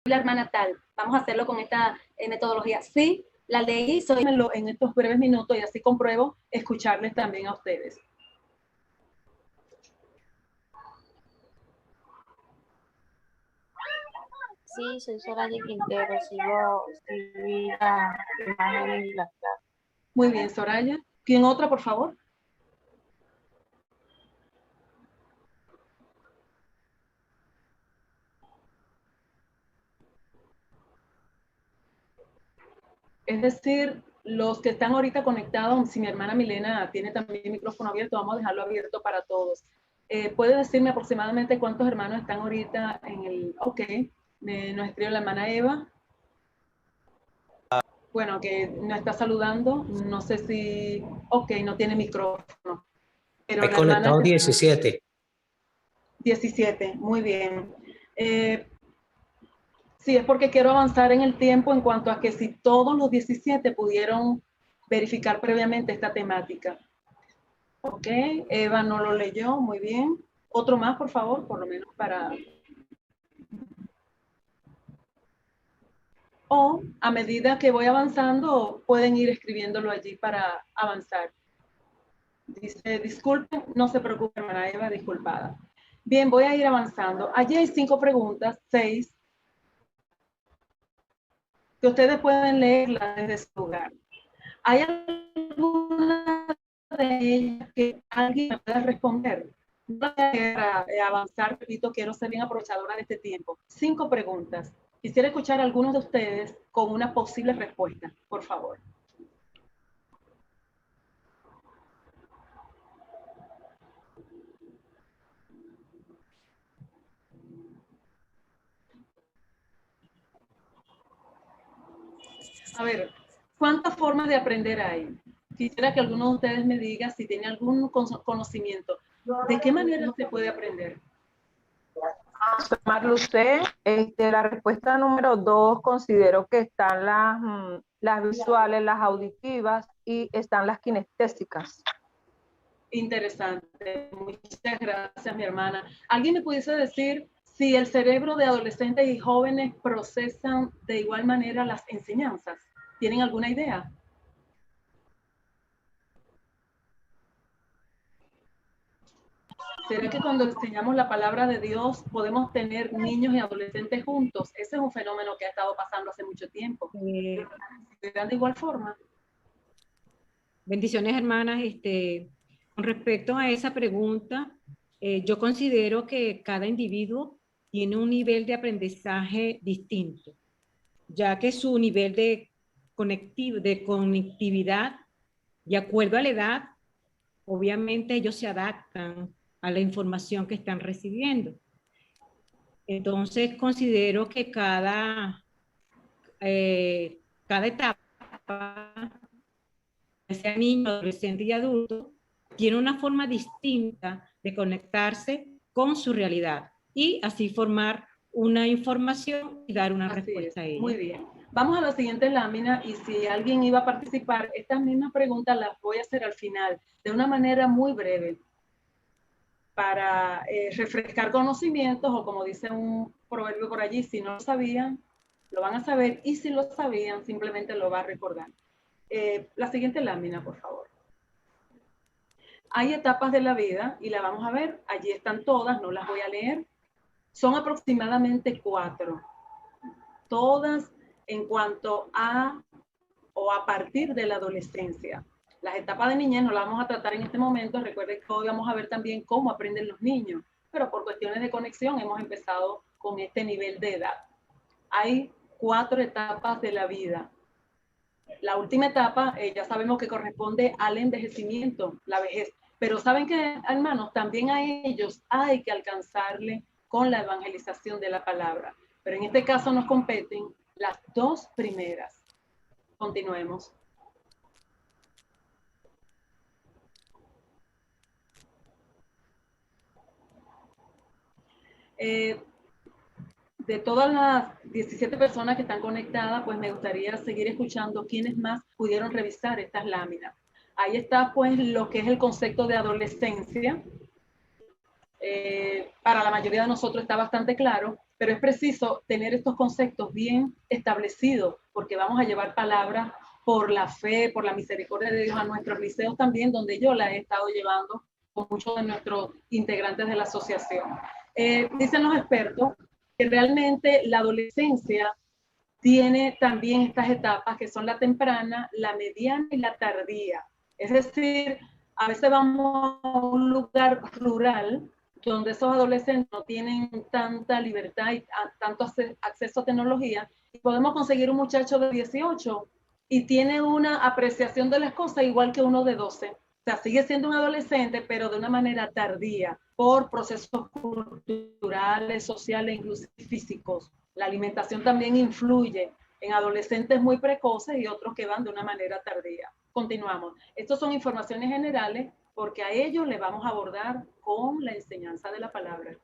la hermana tal, vamos a hacerlo con esta metodología. Sí, la leí, soy en estos breves minutos y así compruebo escucharles también a ustedes. Sí, soy Soraya Quintero, sigo la imagen y las clases. Muy bien, Soraya. ¿Quién otra, por favor? Es decir, los que están ahorita conectados, si mi hermana Milena tiene también el micrófono abierto, vamos a dejarlo abierto para todos. ¿Puede decirme aproximadamente cuántos hermanos están ahorita en el... Ok, nos escribe la hermana Eva. Bueno, que nos está saludando, no sé si... Ok, no tiene micrófono. Pero hay conectados 17. 17, muy bien. Sí, es porque quiero avanzar en el tiempo en cuanto a que si todos los 17 pudieron verificar previamente esta temática. Ok, Eva no lo leyó, muy bien. Otro más, por favor, por lo menos para... O a medida que voy avanzando, pueden ir escribiéndolo allí para avanzar. Dice, disculpen, no se preocupen, hermana Eva, disculpada. Bien, voy a ir avanzando. Allí hay 5 preguntas, 6, que ustedes pueden leerlas desde su lugar. ¿Hay alguna de ellas que alguien me pueda responder? Para avanzar, repito, quiero ser bien aprovechadora de este tiempo. 5 preguntas. Quisiera escuchar a algunos de ustedes con una posible respuesta, por favor. A ver, ¿cuántas formas de aprender hay? Quisiera que alguno de ustedes me diga si tiene algún conocimiento. ¿De qué manera se puede aprender? Marluce, la respuesta número 2, considero que están las visuales, las auditivas y están las kinestésicas. Interesante. Muchas gracias, mi hermana. ¿Alguien me pudiese decir si el cerebro de adolescentes y jóvenes procesan de igual manera las enseñanzas? ¿Tienen alguna idea? ¿Será que cuando enseñamos la palabra de Dios podemos tener niños y adolescentes juntos? Ese es un fenómeno que ha estado pasando hace mucho tiempo. ¿Serán de igual forma? Bendiciones, hermanas. Con respecto a esa pregunta, yo considero que cada individuo tiene un nivel de aprendizaje distinto, ya que su nivel de conectividad, de acuerdo a la edad, obviamente ellos se adaptan a la información que están recibiendo. Entonces, considero que cada etapa, sea niño, adolescente y adulto, tiene una forma distinta de conectarse con su realidad y así formar una información y dar una respuesta a ella. Muy bien. Vamos a la siguiente lámina y si alguien iba a participar, estas mismas preguntas las voy a hacer al final, de una manera muy breve, para refrescar conocimientos o como dice un proverbio por allí, si no lo sabían, lo van a saber y si lo sabían, simplemente lo va a recordar. La siguiente lámina, por favor. Hay etapas de la vida y la vamos a ver. Allí están todas, no las voy a leer. Son aproximadamente 4. Todas en cuanto a o a partir de la adolescencia. Las etapas de niñez no las vamos a tratar en este momento. Recuerden que hoy vamos a ver también cómo aprenden los niños, pero por cuestiones de conexión hemos empezado con este nivel de edad. Hay 4 etapas de la vida. La última etapa, ya sabemos que corresponde al envejecimiento, la vejez. Pero ¿saben qué, hermanos? También a ellos hay que alcanzarle con la evangelización de la palabra. Pero en este caso nos competen las 2 primeras. Continuemos. De todas las 17 personas que están conectadas, pues me gustaría seguir escuchando quiénes más pudieron revisar estas láminas. Ahí está pues lo que es el concepto de adolescencia. Para la mayoría de nosotros está bastante claro, pero es preciso tener estos conceptos bien establecidos, porque vamos a llevar palabras por la fe, por la misericordia de Dios a nuestros liceos también, donde yo la he estado llevando con muchos de nuestros integrantes de la asociación. Dicen los expertos que realmente la adolescencia tiene también estas etapas que son la temprana, la mediana y la tardía. Es decir, a veces vamos a un lugar rural donde esos adolescentes no tienen tanta libertad y tanto acceso a tecnología, y podemos conseguir un muchacho de 18 y tiene una apreciación de las cosas igual que uno de 12. O sea, sigue siendo un adolescente, pero de una manera tardía, por procesos culturales, sociales, incluso físicos. La alimentación también influye en adolescentes muy precoces y otros que van de una manera tardía. Continuamos. Estas son informaciones generales porque a ellos le vamos a abordar con la enseñanza de la palabra.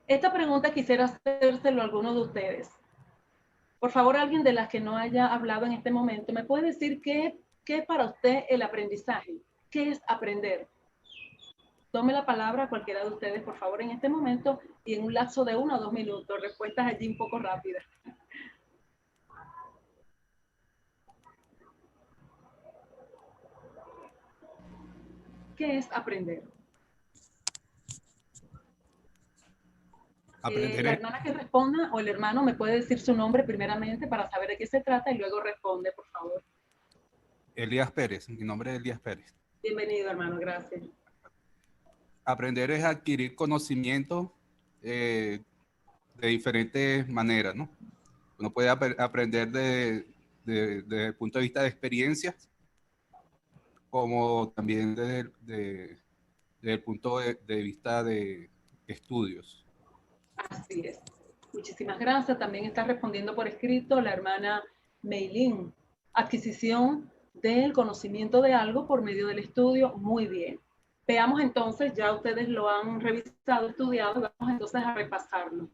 Esta pregunta quisiera hacérselo a alguno de ustedes. Por favor, alguien de las que no haya hablado en este momento, ¿me puede decir qué es para usted el aprendizaje? ¿Qué es aprender? Tome la palabra cualquiera de ustedes, por favor, en este momento y en un lapso de 1 o 2 minutos. Respuestas allí un poco rápidas. ¿Qué es aprender? Aprender La es, hermana que responda o el hermano me puede decir su nombre primeramente para saber de qué se trata y luego responde, por favor. Elías Pérez, mi nombre es Elías Pérez. Bienvenido, hermano, gracias. Aprender es adquirir conocimiento de diferentes maneras, ¿no? Uno puede aprender desde el punto de vista de experiencias, como también desde el punto de vista de estudios. Así es. Muchísimas gracias. También está respondiendo por escrito la hermana Meilín. Adquisición del conocimiento de algo por medio del estudio. Muy bien. Veamos entonces, ya ustedes lo han revisado, estudiado, vamos entonces a repasarlo.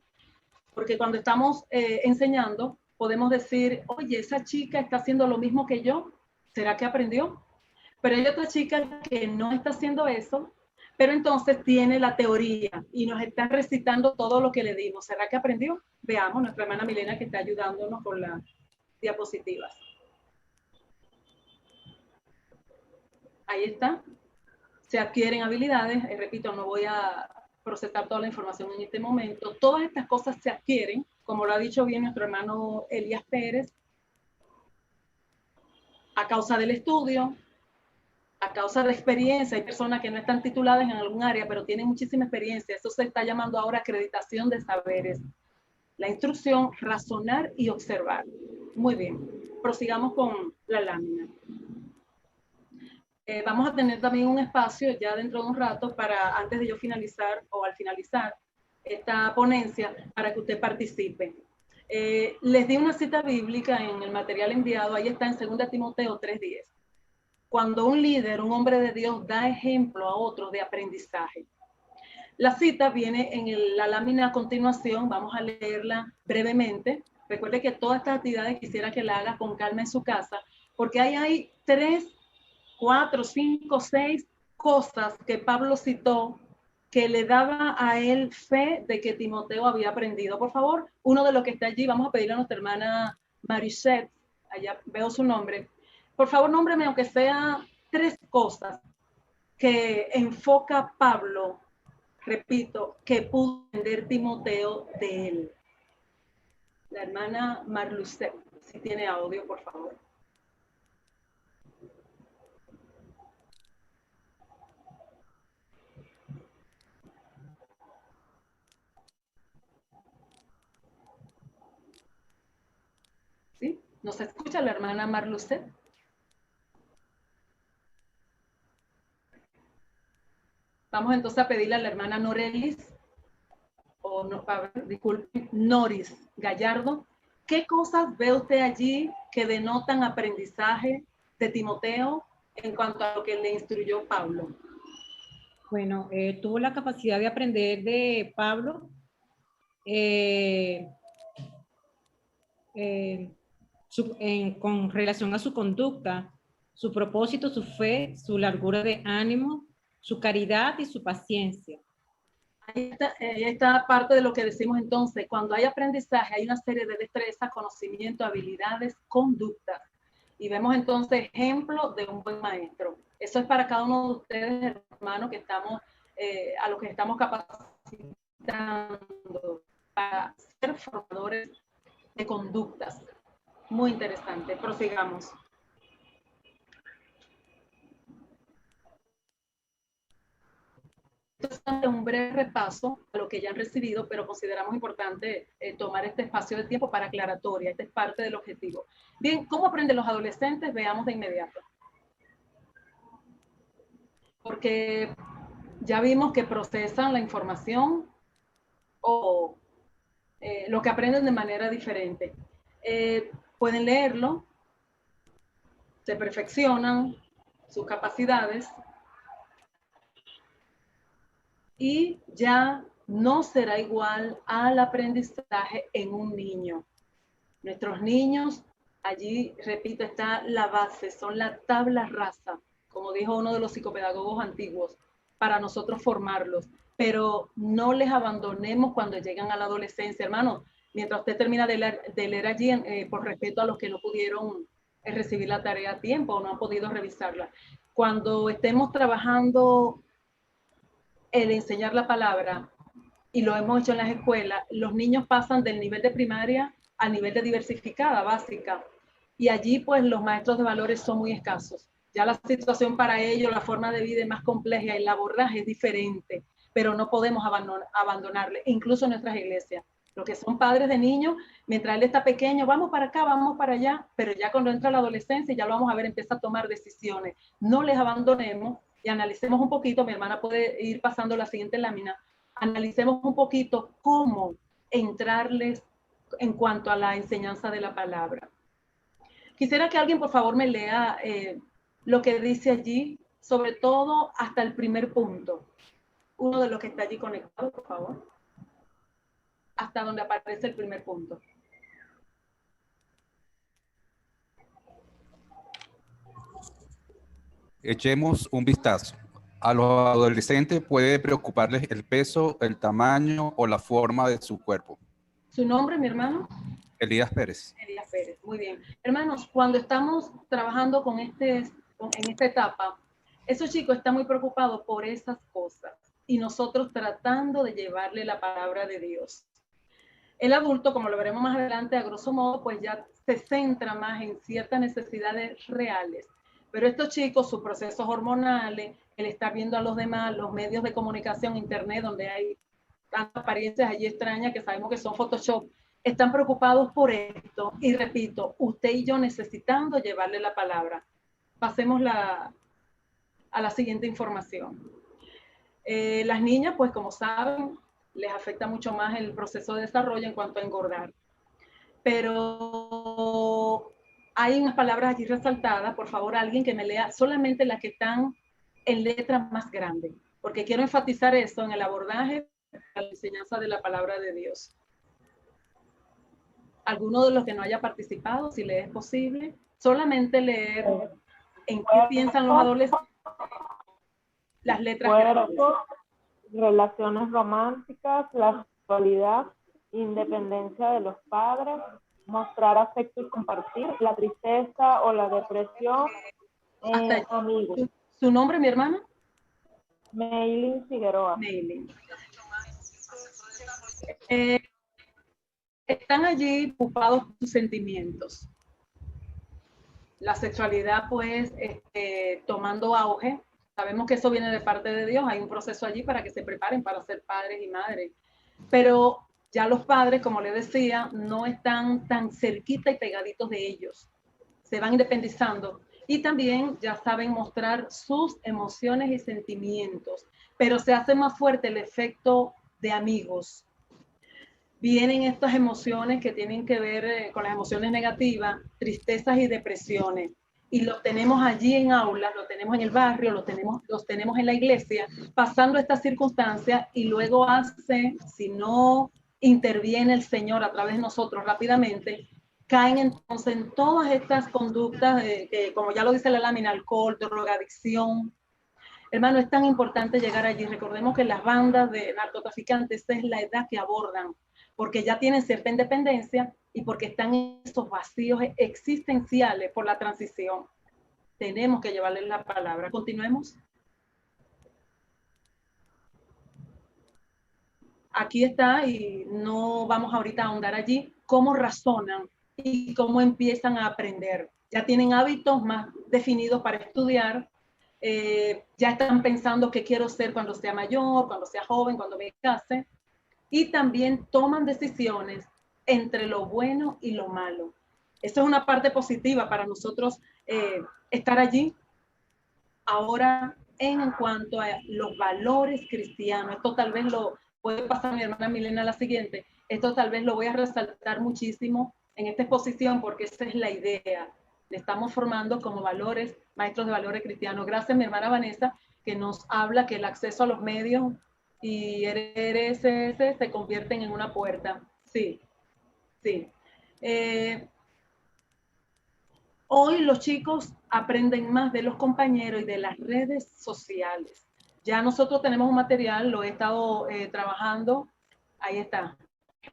Porque cuando estamos enseñando, podemos decir, oye, esa chica está haciendo lo mismo que yo. ¿Será que aprendió? Pero hay otra chica que no está haciendo eso, pero entonces tiene la teoría y nos está recitando todo lo que le dimos. ¿Será que aprendió? Veamos, nuestra hermana Milena que está ayudándonos con las diapositivas. Ahí está. Se adquieren habilidades. Repito, no voy a procesar toda la información en este momento. Todas estas cosas se adquieren, como lo ha dicho bien nuestro hermano Elías Pérez, a causa del estudio, a causa de experiencia. Hay personas que no están tituladas en algún área, pero tienen muchísima experiencia. Eso se está llamando ahora acreditación de saberes. La instrucción, razonar y observar. Muy bien. Prosigamos con la lámina. Vamos a tener también un espacio ya dentro de un rato para, antes de yo finalizar o al finalizar esta ponencia, para que usted participe. Les di una cita bíblica en el material enviado. Ahí está en 2 Timoteo 3:10. Cuando un líder, un hombre de Dios, da ejemplo a otros de aprendizaje. La cita viene en la lámina a continuación, vamos a leerla brevemente. Recuerde que todas estas actividades quisiera que la haga con calma en su casa, porque ahí hay 3, 4, 5, 6 cosas que Pablo citó que le daba a él fe de que Timoteo había aprendido. Por favor, uno de los que está allí, vamos a pedirle a nuestra hermana Marichette, allá veo su nombre. Por favor, nómbreme aunque sea 3 cosas que enfoca Pablo, repito, que pudo entender Timoteo de él. La hermana Marlucet, si tiene audio, por favor. ¿Sí? ¿Nos escucha la hermana Marlucet? Vamos entonces a pedirle a la hermana Norelis, o no, disculpe, Noris Gallardo. ¿Qué cosas ve usted allí que denotan aprendizaje de Timoteo en cuanto a lo que le instruyó Pablo? Bueno, tuvo la capacidad de aprender de Pablo con relación a su conducta, su propósito, su fe, su largura de ánimo, su caridad y su paciencia. Ahí está parte de lo que decimos entonces. Cuando hay aprendizaje, hay una serie de destrezas, conocimientos, habilidades, conductas. Y vemos entonces ejemplos de un buen maestro. Eso es para cada uno de ustedes, hermanos, que estamos, a los que estamos capacitando para ser formadores de conductas. Muy interesante. Prosigamos. Esto es un breve repaso a lo que ya han recibido, pero consideramos importante tomar este espacio de tiempo para aclaratoria. Esta es parte del objetivo. Bien, ¿cómo aprenden los adolescentes? Veamos de inmediato. Porque ya vimos que procesan la información o lo que aprenden de manera diferente. Pueden leerlo, se perfeccionan sus capacidades y ya no será igual al aprendizaje en un niño. Nuestros niños, allí, repito, está la base, son la tabla rasa, como dijo uno de los psicopedagogos antiguos, para nosotros formarlos. Pero no les abandonemos cuando llegan a la adolescencia, hermano. Mientras usted termina de leer allí, por respeto a los que no pudieron recibir la tarea a tiempo o no han podido revisarla. Cuando estemos trabajando el enseñar la palabra, y lo hemos hecho en las escuelas, los niños pasan del nivel de primaria al nivel de diversificada, básica. Y allí, pues, los maestros de valores son muy escasos. Ya la situación para ellos, la forma de vida es más compleja, el abordaje es diferente, pero no podemos abandonarle, incluso en nuestras iglesias. Los que son padres de niños, mientras él está pequeño, vamos para acá, vamos para allá, pero ya cuando entra la adolescencia, ya lo vamos a ver, empieza a tomar decisiones. No les abandonemos y analicemos un poquito, mi hermana puede ir pasando la siguiente lámina, analicemos un poquito cómo entrarles en cuanto a la enseñanza de la palabra. Quisiera que alguien, por favor, me lea lo que dice allí, sobre todo hasta el primer punto. Uno de los que está allí conectado, por favor. Hasta donde aparece el primer punto. Echemos un vistazo. A los adolescentes puede preocuparles el peso, el tamaño o la forma de su cuerpo. ¿Su nombre, mi hermano? Elías Pérez. Elías Pérez, muy bien. Hermanos, cuando estamos trabajando en esta etapa, esos chicos están muy preocupados por esas cosas y nosotros tratando de llevarle la palabra de Dios. El adulto, como lo veremos más adelante, a grosso modo, pues ya se centra más en ciertas necesidades reales. Pero estos chicos, sus procesos hormonales, el estar viendo a los demás, los medios de comunicación, internet, donde hay tantas apariencias allí extrañas que sabemos que son Photoshop, están preocupados por esto. Y repito, usted y yo necesitando llevarle la palabra. Pasemos a la siguiente información. Las niñas, pues como saben, les afecta mucho más el proceso de desarrollo en cuanto a engordar. Pero hay unas palabras aquí resaltadas, por favor, alguien que me lea solamente las que están en letras más grandes, porque quiero enfatizar eso en el abordaje de la enseñanza de la palabra de Dios. Alguno de los que no haya participado, si le es posible, solamente leer en qué piensan los adolescentes, las letras grandes. Relaciones románticas, la sexualidad, independencia de los padres, mostrar afecto y compartir, la tristeza o la depresión, amigos. ¿Su nombre, mi hermana? Meilin Figueroa. Meilin. Están allí ocupados por sus sentimientos. La sexualidad, pues, tomando auge. Sabemos que eso viene de parte de Dios. Hay un proceso allí para que se preparen para ser padres y madres. Pero ya los padres, como les decía, no están tan cerquita y pegaditos de ellos. Se van independizando. Y también ya saben mostrar sus emociones y sentimientos. Pero se hace más fuerte el efecto de amigos. Vienen estas emociones que tienen que ver con las emociones negativas, tristezas y depresiones. Y los tenemos allí en aulas, los tenemos en el barrio, los tenemos en la iglesia, pasando estas circunstancias y luego si no interviene el Señor a través de nosotros rápidamente, caen entonces en todas estas conductas, como ya lo dice la lámina, alcohol, drogadicción, Hermano, es tan importante llegar allí. Recordemos que las bandas de narcotraficantes es la edad que abordan, porque ya tienen cierta independencia y porque están en esos vacíos existenciales por la transición. Tenemos que llevarles la palabra. Continuemos. Aquí está, y no vamos ahorita a ahondar allí, cómo razonan y cómo empiezan a aprender. Ya tienen hábitos más definidos para estudiar, ya están pensando qué quiero ser cuando sea mayor, cuando sea joven, cuando me case, y también toman decisiones entre lo bueno y lo malo. Eso es una parte positiva para nosotros estar allí. Ahora, en cuanto a los valores cristianos, esto tal vez lo puede pasar mi hermana Milena a la siguiente, esto tal vez lo voy a resaltar muchísimo en esta exposición porque esa es la idea. Le estamos formando como valores, maestros de valores cristianos. Gracias mi hermana Vanessa, que nos habla que el acceso a los medios y RSS se convierten en una puerta. Sí, sí. Hoy los chicos aprenden más de los compañeros y de las redes sociales. Ya nosotros tenemos un material, lo he estado trabajando, ahí está,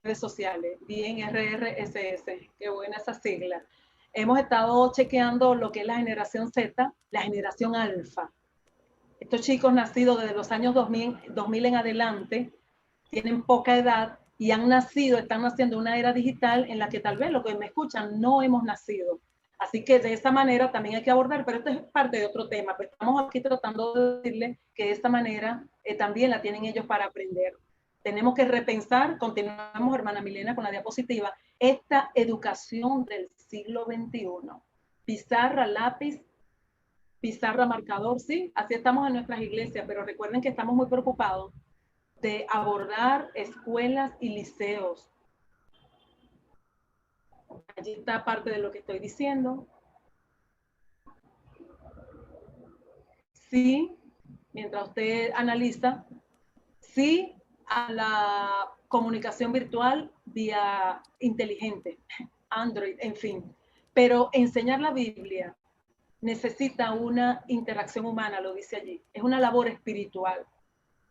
redes sociales, bien RRSS, qué buena esa sigla. Hemos estado chequeando lo que es la generación Z, la generación alfa. Estos chicos nacidos desde los años 2000 en adelante, tienen poca edad y han nacido, están naciendo una era digital en la que tal vez los que me escuchan no hemos nacido. Así que de esa manera también hay que abordar, pero esto es parte de otro tema. Pues estamos aquí tratando de decirles que de esta manera también la tienen ellos para aprender. Tenemos que repensar, continuamos hermana Milena con la diapositiva, esta educación del siglo XXI. Pizarra, lápiz, pizarra, marcador, sí, así estamos en nuestras iglesias, pero recuerden que estamos muy preocupados de abordar escuelas y liceos. Allí está parte de lo que estoy diciendo. Sí, mientras usted analiza, sí a la comunicación virtual vía inteligente, Android, en fin. Pero enseñar la Biblia necesita una interacción humana, lo dice allí. Es una labor espiritual.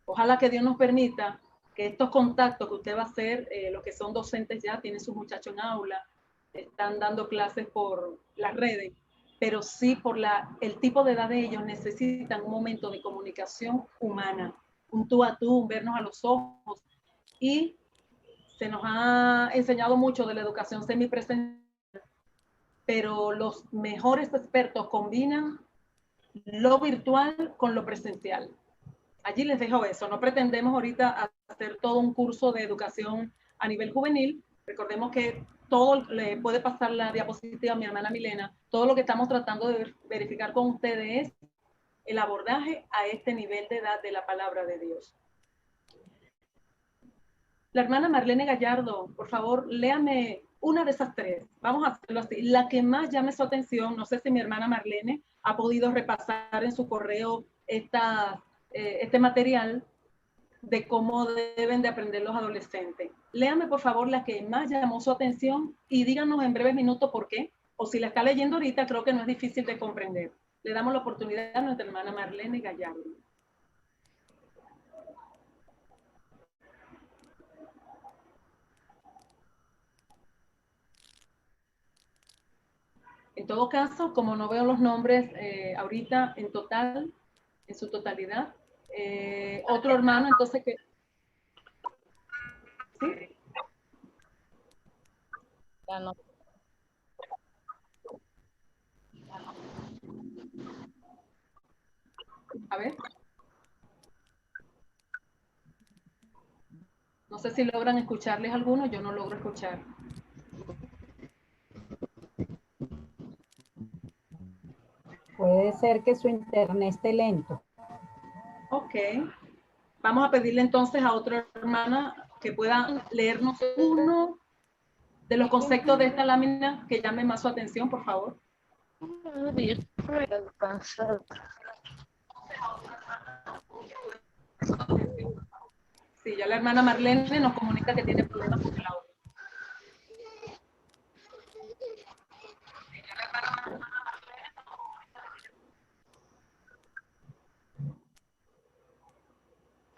Ojalá que Dios nos permita que estos contactos que usted va a hacer, los que son docentes ya, tienen sus muchachos en aula, están dando clases por las redes, pero sí por el tipo de edad de ellos necesitan un momento de comunicación humana, un tú a tú, un vernos a los ojos. Y se nos ha enseñado mucho de la educación semipresencial, pero los mejores expertos combinan lo virtual con lo presencial. Allí les dejo eso. No pretendemos ahorita hacer todo un curso de educación a nivel juvenil. Recordemos que todo, le puede pasar la diapositiva a mi hermana Milena, todo lo que estamos tratando de verificar con ustedes es el abordaje a este nivel de edad de la palabra de Dios. La hermana Marlene Gallardo, por favor, léame una de esas tres. Vamos a hacerlo así. La que más llame su atención, no sé si mi hermana Marlene ha podido repasar en su correo este material de cómo deben de aprender los adolescentes. Léame, por favor, la que más llamó su atención y díganos en breves minutos por qué. O si la está leyendo ahorita, creo que no es difícil de comprender. Le damos la oportunidad a nuestra hermana Marlene Gallardo. En todo caso, como no veo los nombres ahorita en total, en su totalidad, otro hermano, entonces que... ¿Sí? Ya no. A ver. No sé si logran escucharles alguno, yo no logro escuchar. Puede ser que su internet esté lento. Ok. Vamos a pedirle entonces a otra hermana que pueda leernos uno de los conceptos de esta lámina que llame más su atención, por favor. Sí, ya la hermana Marlene nos comunica que tiene problemas con el audio.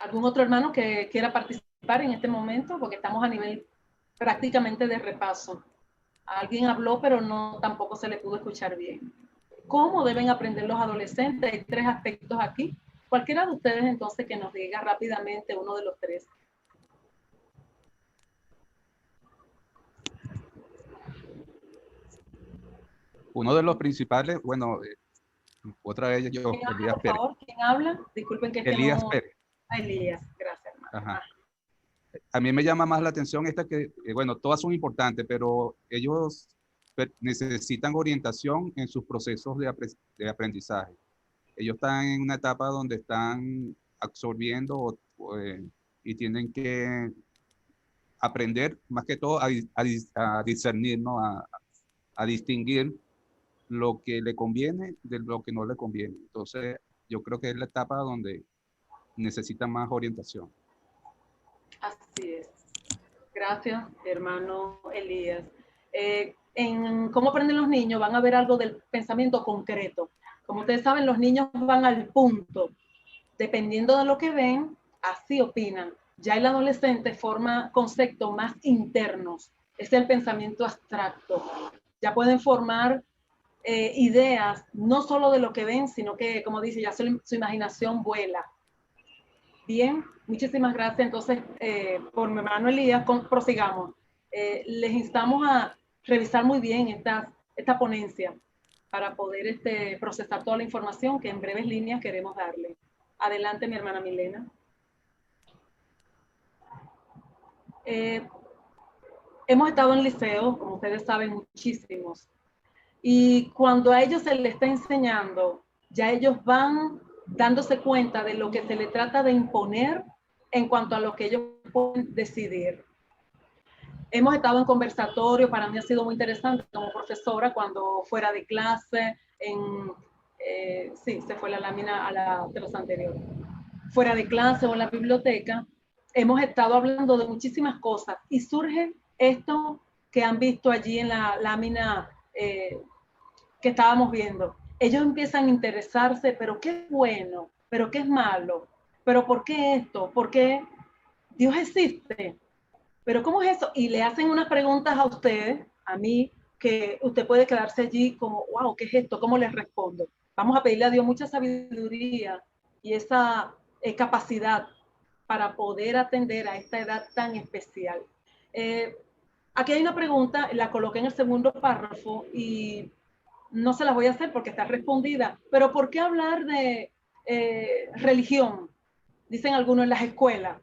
¿Algún otro hermano que quiera participar en este momento? Porque estamos a nivel prácticamente de repaso. Alguien habló, pero no, tampoco se le pudo escuchar bien. ¿Cómo deben aprender los adolescentes? Hay 3 aspectos aquí. Cualquiera de ustedes entonces que nos diga rápidamente uno de los 3. Uno de los principales, bueno, otra vez yo, ¿Quién habla, Elías por Pérez. favor? ¿Quién habla? Disculpen que Elías no... Pérez. Elías, gracias, hermano. Ajá. A mí me llama más la atención esta que, bueno, todas son importantes, pero ellos necesitan orientación en sus procesos de aprendizaje. Ellos están en una etapa donde están absorbiendo y tienen que aprender más que todo a discernir, ¿no? A distinguir lo que le conviene de lo que no le conviene. Entonces, yo creo que es la etapa donde necesitan más orientación. Así es. Gracias, hermano Elías. En cómo aprenden los niños van a ver algo del pensamiento concreto. Como ustedes saben, los niños van al punto. Dependiendo de lo que ven, así opinan. Ya el adolescente forma conceptos más internos. Es el pensamiento abstracto. Ya pueden formar ideas, no solo de lo que ven, sino que, como dice, ya su imaginación vuela. Bien, muchísimas gracias. Entonces, por mi hermano Elías, prosigamos. Les instamos a revisar muy bien esta ponencia para poder procesar toda la información que en breves líneas queremos darle. Adelante, mi hermana Milena. Hemos estado en liceo, como ustedes saben, muchísimos. Y cuando a ellos se les está enseñando, ya ellos van dándose cuenta de lo que se les trata de imponer en cuanto a lo que ellos pueden decidir. Hemos estado en conversatorio, para mí ha sido muy interesante como profesora cuando fuera de clase, sí, se fue la lámina de los anteriores. Fuera de clase o en la biblioteca, hemos estado hablando de muchísimas cosas y surge esto que han visto allí en la lámina que estábamos viendo. Ellos empiezan a interesarse, pero qué es bueno, pero qué es malo, pero por qué esto, por qué Dios existe, pero cómo es eso, y le hacen unas preguntas a ustedes, a mí, que usted puede quedarse allí como, wow, ¿qué es esto? ¿Cómo les respondo? Vamos a pedirle a Dios mucha sabiduría y esa capacidad para poder atender a esta edad tan especial. Aquí hay una pregunta, la coloqué en el segundo párrafo y no se las voy a hacer porque está respondida, pero ¿por qué hablar de religión? Dicen algunos en las escuelas.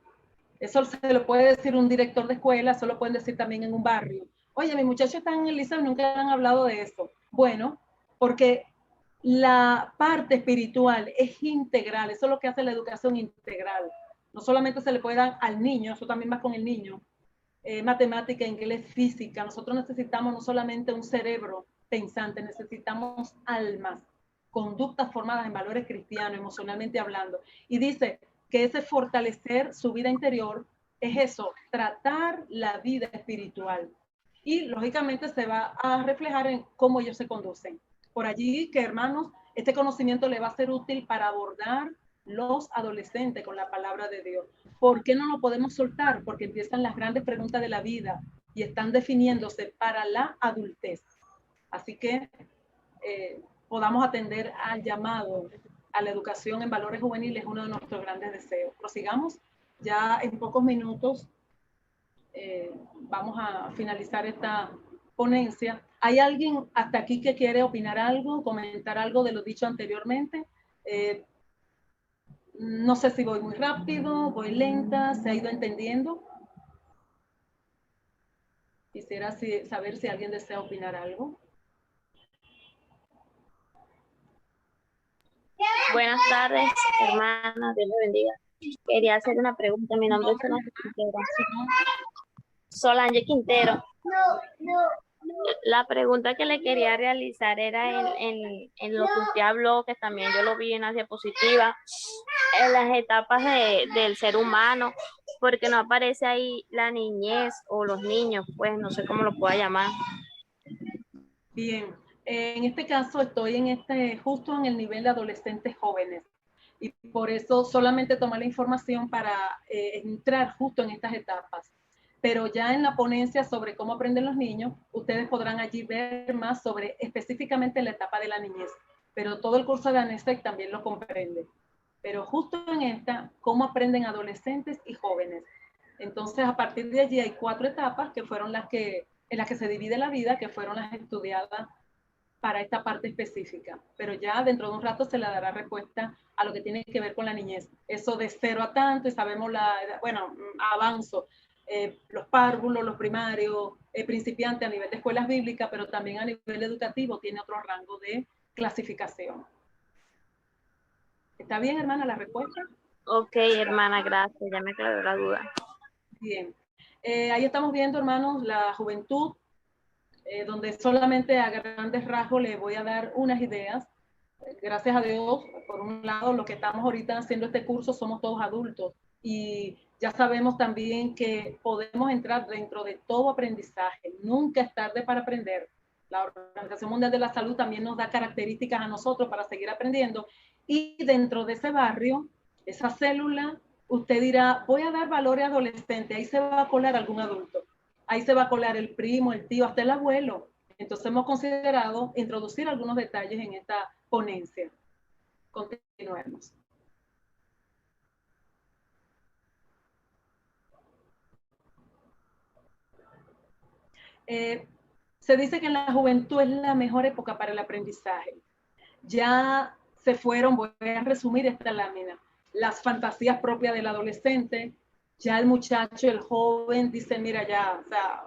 Eso se lo puede decir un director de escuela, eso lo pueden decir también en un barrio. Oye, mis muchachos están en el liceo y nunca han hablado de eso. Bueno, porque la parte espiritual es integral, eso es lo que hace la educación integral. No solamente se le puede dar al niño, eso también va con el niño, matemática, inglés, física. Nosotros necesitamos no solamente un cerebro pensante, necesitamos almas, conductas formadas en valores cristianos, emocionalmente hablando. Y dice que ese fortalecer su vida interior es eso, tratar la vida espiritual. Y lógicamente se va a reflejar en cómo ellos se conducen. Por allí que, hermanos, este conocimiento le va a ser útil para abordar los adolescentes con la palabra de Dios. ¿Por qué no lo podemos soltar? Porque empiezan las grandes preguntas de la vida y están definiéndose para la adultez. Así que podamos atender al llamado a la educación en valores juveniles, es uno de nuestros grandes deseos. Prosigamos, ya en pocos minutos vamos a finalizar esta ponencia. ¿Hay alguien hasta aquí que quiere opinar algo, comentar algo de lo dicho anteriormente? No sé si voy muy rápido, voy lenta, ¿se ha ido entendiendo? Quisiera saber si alguien desea opinar algo. Buenas tardes, hermana, Dios le bendiga. Quería hacer una pregunta, mi nombre es Solange Quintero. Solange Quintero. La pregunta que le quería realizar era en lo que usted habló, que también yo lo vi en las diapositivas, en las etapas del ser humano, porque no aparece ahí la niñez o los niños, pues no sé cómo lo pueda llamar. Bien, en este caso estoy justo en el nivel de adolescentes jóvenes. Y por eso solamente tomé la información para entrar justo en estas etapas. Pero ya en la ponencia sobre cómo aprenden los niños, ustedes podrán allí ver más sobre específicamente la etapa de la niñez. Pero todo el curso de ANESEC también lo comprende. Pero justo en esta, cómo aprenden adolescentes y jóvenes. Entonces, a partir de allí hay 4 etapas que fueron en las que se divide la vida, que fueron las estudiadas para esta parte específica. Pero ya dentro de un rato se le dará respuesta a lo que tiene que ver con la niñez. Eso de 0 a tanto, y sabemos bueno, avanzo. Los párvulos, los primarios, principiantes a nivel de escuelas bíblicas, pero también a nivel educativo tiene otro rango de clasificación. ¿Está bien, hermana, la respuesta? Ok, hermana, gracias, ya me aclaró la duda. Bien. Ahí estamos viendo, hermanos, la juventud, donde solamente a grandes rasgos les voy a dar unas ideas. Gracias a Dios, por un lado, lo que estamos ahorita haciendo este curso somos todos adultos y ya sabemos también que podemos entrar dentro de todo aprendizaje. Nunca es tarde para aprender. La Organización Mundial de la Salud también nos da características a nosotros para seguir aprendiendo, y dentro de ese barrio, esa célula, usted dirá, voy a dar valores adolescentes, ahí se va a colar algún adulto, ahí se va a colar el primo, el tío, hasta el abuelo. Entonces hemos considerado introducir algunos detalles en esta ponencia. Continuemos. Se dice que en la juventud es la mejor época para el aprendizaje. Ya se fueron, voy a resumir esta lámina, las fantasías propias del adolescente. Ya el muchacho, el joven, dice, mira, ya, o sea,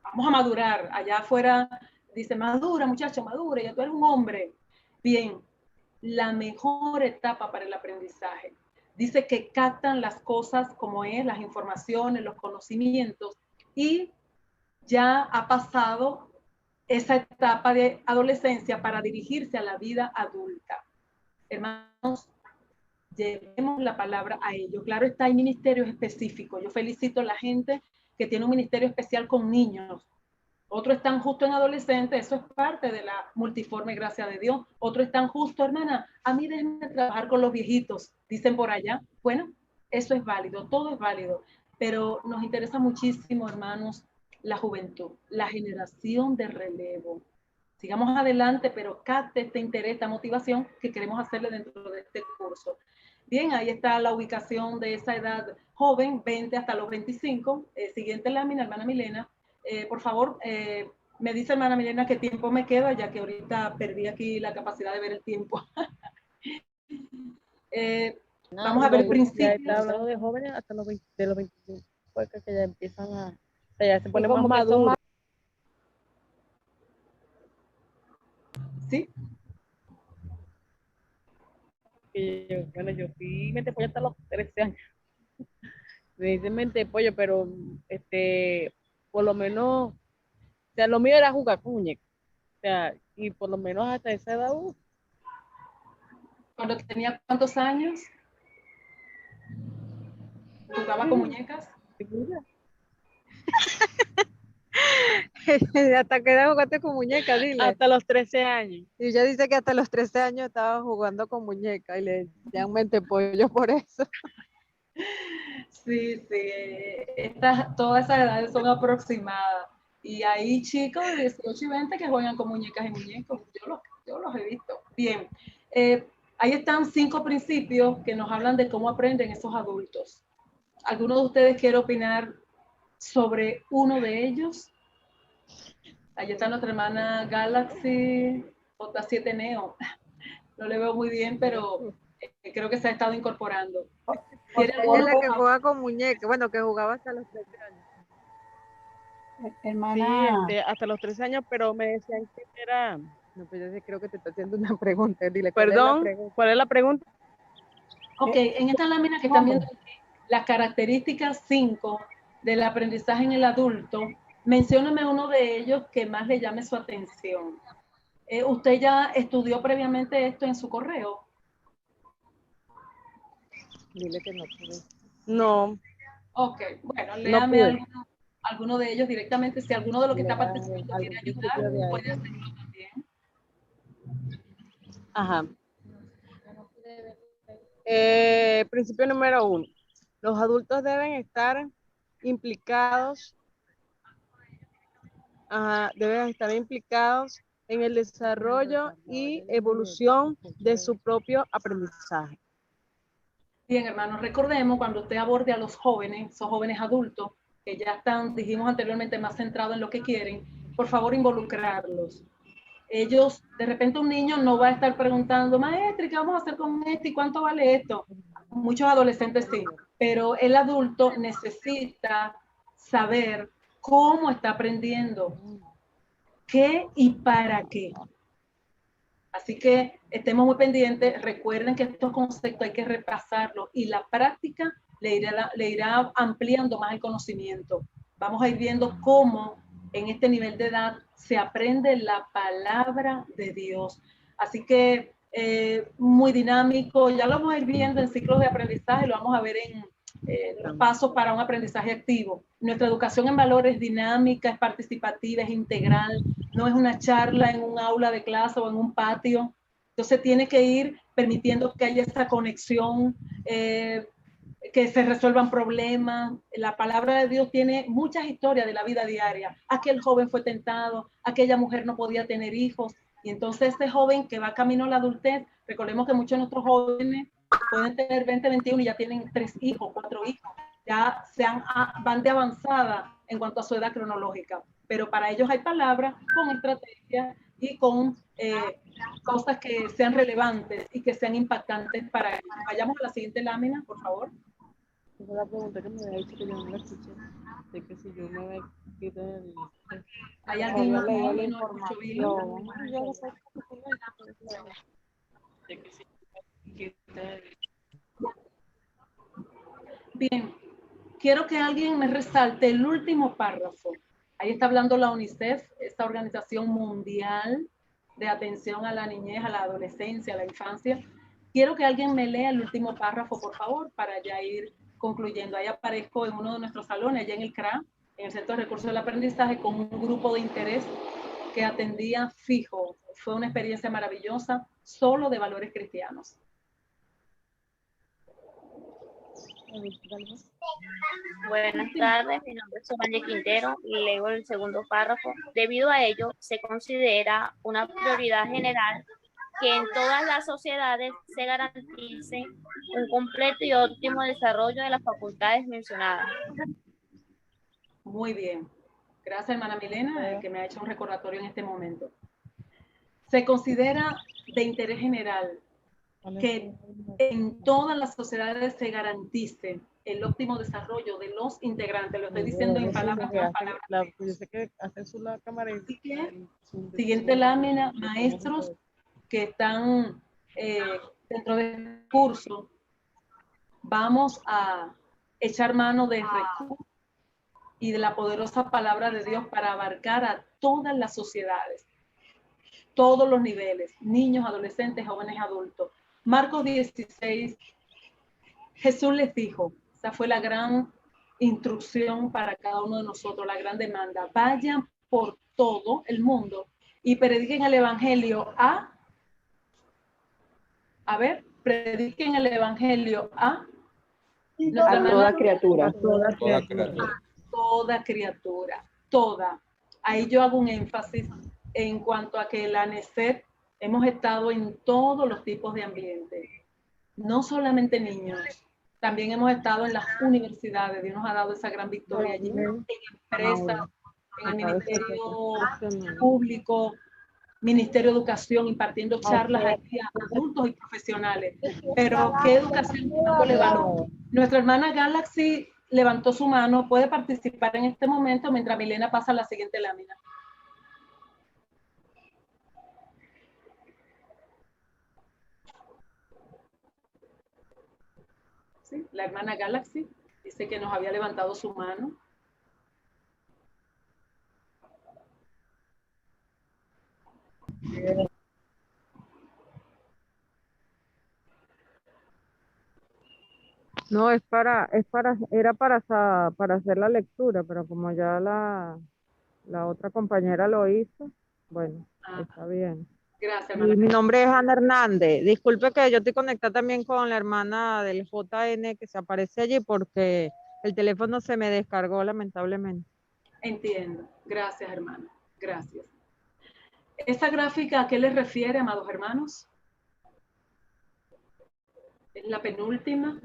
vamos a madurar. Allá afuera dice, madura, muchacho, madura, ya tú eres un hombre. Bien, la mejor etapa para el aprendizaje. Dice que captan las cosas como es, las informaciones, los conocimientos, y ya ha pasado esa etapa de adolescencia para dirigirse a la vida adulta. Hermanos, llevemos la palabra a ellos. Claro está, hay ministerios específicos. Yo felicito a la gente que tiene un ministerio especial con niños. Otros están justo en adolescentes, eso es parte de la multiforme gracia de Dios. Otros están justo, hermana, a mí déjenme trabajar con los viejitos, dicen por allá. Bueno, eso es válido, todo es válido, pero nos interesa muchísimo, hermanos, la juventud, la generación de relevo. Sigamos adelante, pero capte este interés, esta motivación que queremos hacerle dentro de este curso. Bien, ahí está la ubicación de esa edad joven, 20 hasta los 25. Siguiente lámina, hermana Milena. Por favor, me dice hermana Milena qué tiempo me queda, ya que ahorita perdí aquí la capacidad de ver el tiempo. Vamos a ver principios. Ya hablando de jóvenes hasta los 20, de los 25, porque que ya empiezan a, o sea, ya se ponen más maduros. ¿Sí? Bueno, yo fui mente pollo hasta los 13 años. Me dicen mente pollo, pero por lo menos, o sea, lo mío era jugar con muñecas. O sea, y por lo menos hasta esa edad. Cuando tenía ¿cuántos años? ¿Jugaba con muñecas? ¿Hasta qué edad jugaste con muñecas? Dile. Hasta los 13 años. Y ella dice que hasta los 13 años estaba jugando con muñecas y le decían mente pollo por eso. Sí, sí. Todas esas edades son aproximadas. Y hay chicos de 18 y 20 que juegan con muñecas y muñecos. Yo los he visto. Bien. Ahí están 5 principios que nos hablan de cómo aprenden esos adultos. ¿Alguno de ustedes quiere opinar sobre uno de ellos? Ahí está nuestra hermana Galaxy J7 Neo. No le veo muy bien, pero creo que se ha estado incorporando. Ella es la que juega con muñecas, bueno, que jugaba hasta los 13 años. Hermana. Sí, hasta los 13 años, pero me decían que era... No, pues yo creo que te está haciendo una pregunta. Dile, perdón, ¿cuál es la pregunta? Ok, en esta lámina que están viendo aquí, las características 5 del aprendizaje en el adulto, mencióname uno de ellos que más le llame su atención. ¿Usted ya estudió previamente esto en su correo? Dile que no puede. No. Ok, bueno, léame alguno de ellos directamente. Si alguno de los que está participando quiere ayudar, puede hacerlo también. Ajá. Principio número 1. Los adultos deben estar implicados, en el desarrollo y evolución de su propio aprendizaje. Bien, hermanos, recordemos cuando usted aborde a los jóvenes, esos jóvenes adultos, que ya están, dijimos anteriormente, más centrados en lo que quieren, por favor involucrarlos. Ellos, de repente un niño no va a estar preguntando, maestra, ¿qué vamos a hacer con esto? ¿Y cuánto vale esto? Muchos adolescentes sí, pero el adulto necesita saber cómo está aprendiendo, qué y para qué. Así que estemos muy pendientes. Recuerden que estos conceptos hay que repasarlos y la práctica le irá ampliando más el conocimiento. Vamos a ir viendo cómo en este nivel de edad se aprende la palabra de Dios. Así que muy dinámico. Ya lo vamos a ir viendo en ciclos de aprendizaje, lo vamos a ver en los pasos para un aprendizaje activo. Nuestra educación en valores es dinámica, es participativa, es integral. No es una charla en un aula de clase o en un patio. Entonces tiene que ir permitiendo que haya esa conexión, que se resuelvan problemas. La palabra de Dios tiene muchas historias de la vida diaria. Aquel joven fue tentado, aquella mujer no podía tener hijos. Y entonces ese joven que va camino a la adultez, recordemos que muchos de nuestros jóvenes pueden tener 20, 21 y ya tienen 3 hijos, 4 hijos. Ya van de avanzada en cuanto a su edad cronológica. Pero para ellos hay palabras con estrategias y con cosas que sean relevantes y que sean impactantes para ellos. Vayamos a la siguiente lámina, por favor. Esa es la pregunta que me había dicho que yo no la escuché. De que si yo me voy a quitar el... ¿Hay alguien más que no escuchó bien? Bien, quiero que alguien me resalte el último párrafo. Ahí está hablando la UNICEF, esta organización mundial de atención a la niñez, a la adolescencia, a la infancia. Quiero que alguien me lea el último párrafo, por favor, para ya ir concluyendo. Ahí aparezco en uno de nuestros salones, allá en el CRA, en el Centro de Recursos del Aprendizaje, con un grupo de interés que atendía fijo. Fue una experiencia maravillosa, solo de valores cristianos. Buenas tardes, mi nombre es Somalia Quintero y leo el segundo párrafo. Debido a ello, se considera una prioridad general que en todas las sociedades se garantice un completo y óptimo desarrollo de las facultades mencionadas. Muy bien. Gracias, hermana Milena, que me ha hecho un recordatorio en este momento. Se considera de interés general que en todas las sociedades se garantice el óptimo desarrollo de los integrantes. Lo estoy diciendo en palabras. Yo sé que hace su la cámara. Así que, siguiente lámina, maestros que están dentro del curso, vamos a echar mano de recursos y de la poderosa palabra de Dios para abarcar a todas las sociedades, todos los niveles, niños, adolescentes, jóvenes, adultos. Marcos 16, Jesús les dijo, esa fue la gran instrucción para cada uno de nosotros, la gran demanda. Vayan por todo el mundo y prediquen el evangelio prediquen el evangelio a toda criatura. Toda criatura, toda. Ahí yo hago un énfasis en cuanto a que la ANESET hemos estado en todos los tipos de ambientes, no solamente niños, también hemos estado en las universidades. Dios nos ha dado esa gran victoria allí, en empresas, en el Ministerio Público, Ministerio de Educación, impartiendo charlas aquí a adultos y profesionales. Pero ¿qué educación dándole valor? Nuestra hermana Galaxy levantó su mano, puede participar en este momento mientras Milena pasa a la siguiente lámina. ¿Sí? La hermana Galaxy dice que nos había levantado su mano. No, era para hacer la lectura, pero como ya la otra compañera lo hizo, bueno, está bien. Gracias, Y hermana. mi nombre es Ana Hernández. Disculpe que yo estoy conectada también con la hermana del JN que se aparece allí porque el teléfono se me descargó lamentablemente. Entiendo. Gracias, hermana. Gracias. ¿Esta gráfica a qué le refiere, amados hermanos? Es la penúltima.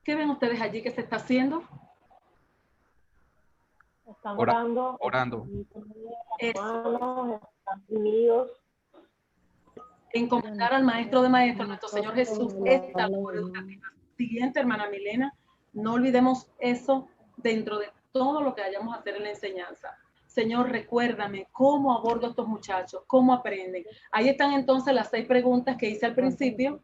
¿Qué ven ustedes allí que se está haciendo? Están Ora- orando. orando. Eso. Están unidos. Encomendar al Maestro de Maestros, nuestro Señor Jesús, esta labor educativa. Siguiente, hermana Milena, no olvidemos eso dentro de todo lo que vayamos a hacer en la enseñanza. Señor, recuérdame cómo abordo a estos muchachos, cómo aprenden. Ahí están entonces las 6 preguntas que hice al principio.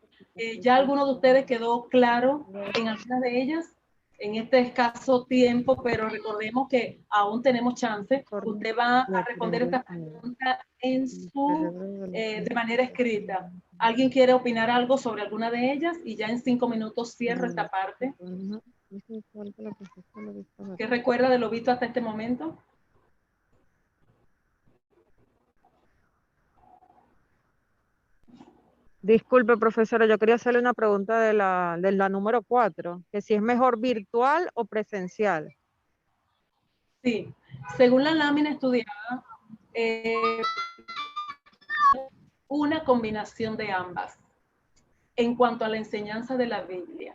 ¿Ya alguno de ustedes quedó claro en algunas de ellas? En este escaso tiempo, pero recordemos que aún tenemos chance. Usted va a responder estas preguntas de manera escrita. ¿Alguien quiere opinar algo sobre alguna de ellas? Y ya en 5 minutos cierro esta parte. ¿Qué recuerda de lo visto hasta este momento? Disculpe, profesora, yo quería hacerle una pregunta de la número 4, que si es mejor virtual o presencial. Sí, según la lámina estudiada, una combinación de ambas. En cuanto a la enseñanza de la Biblia,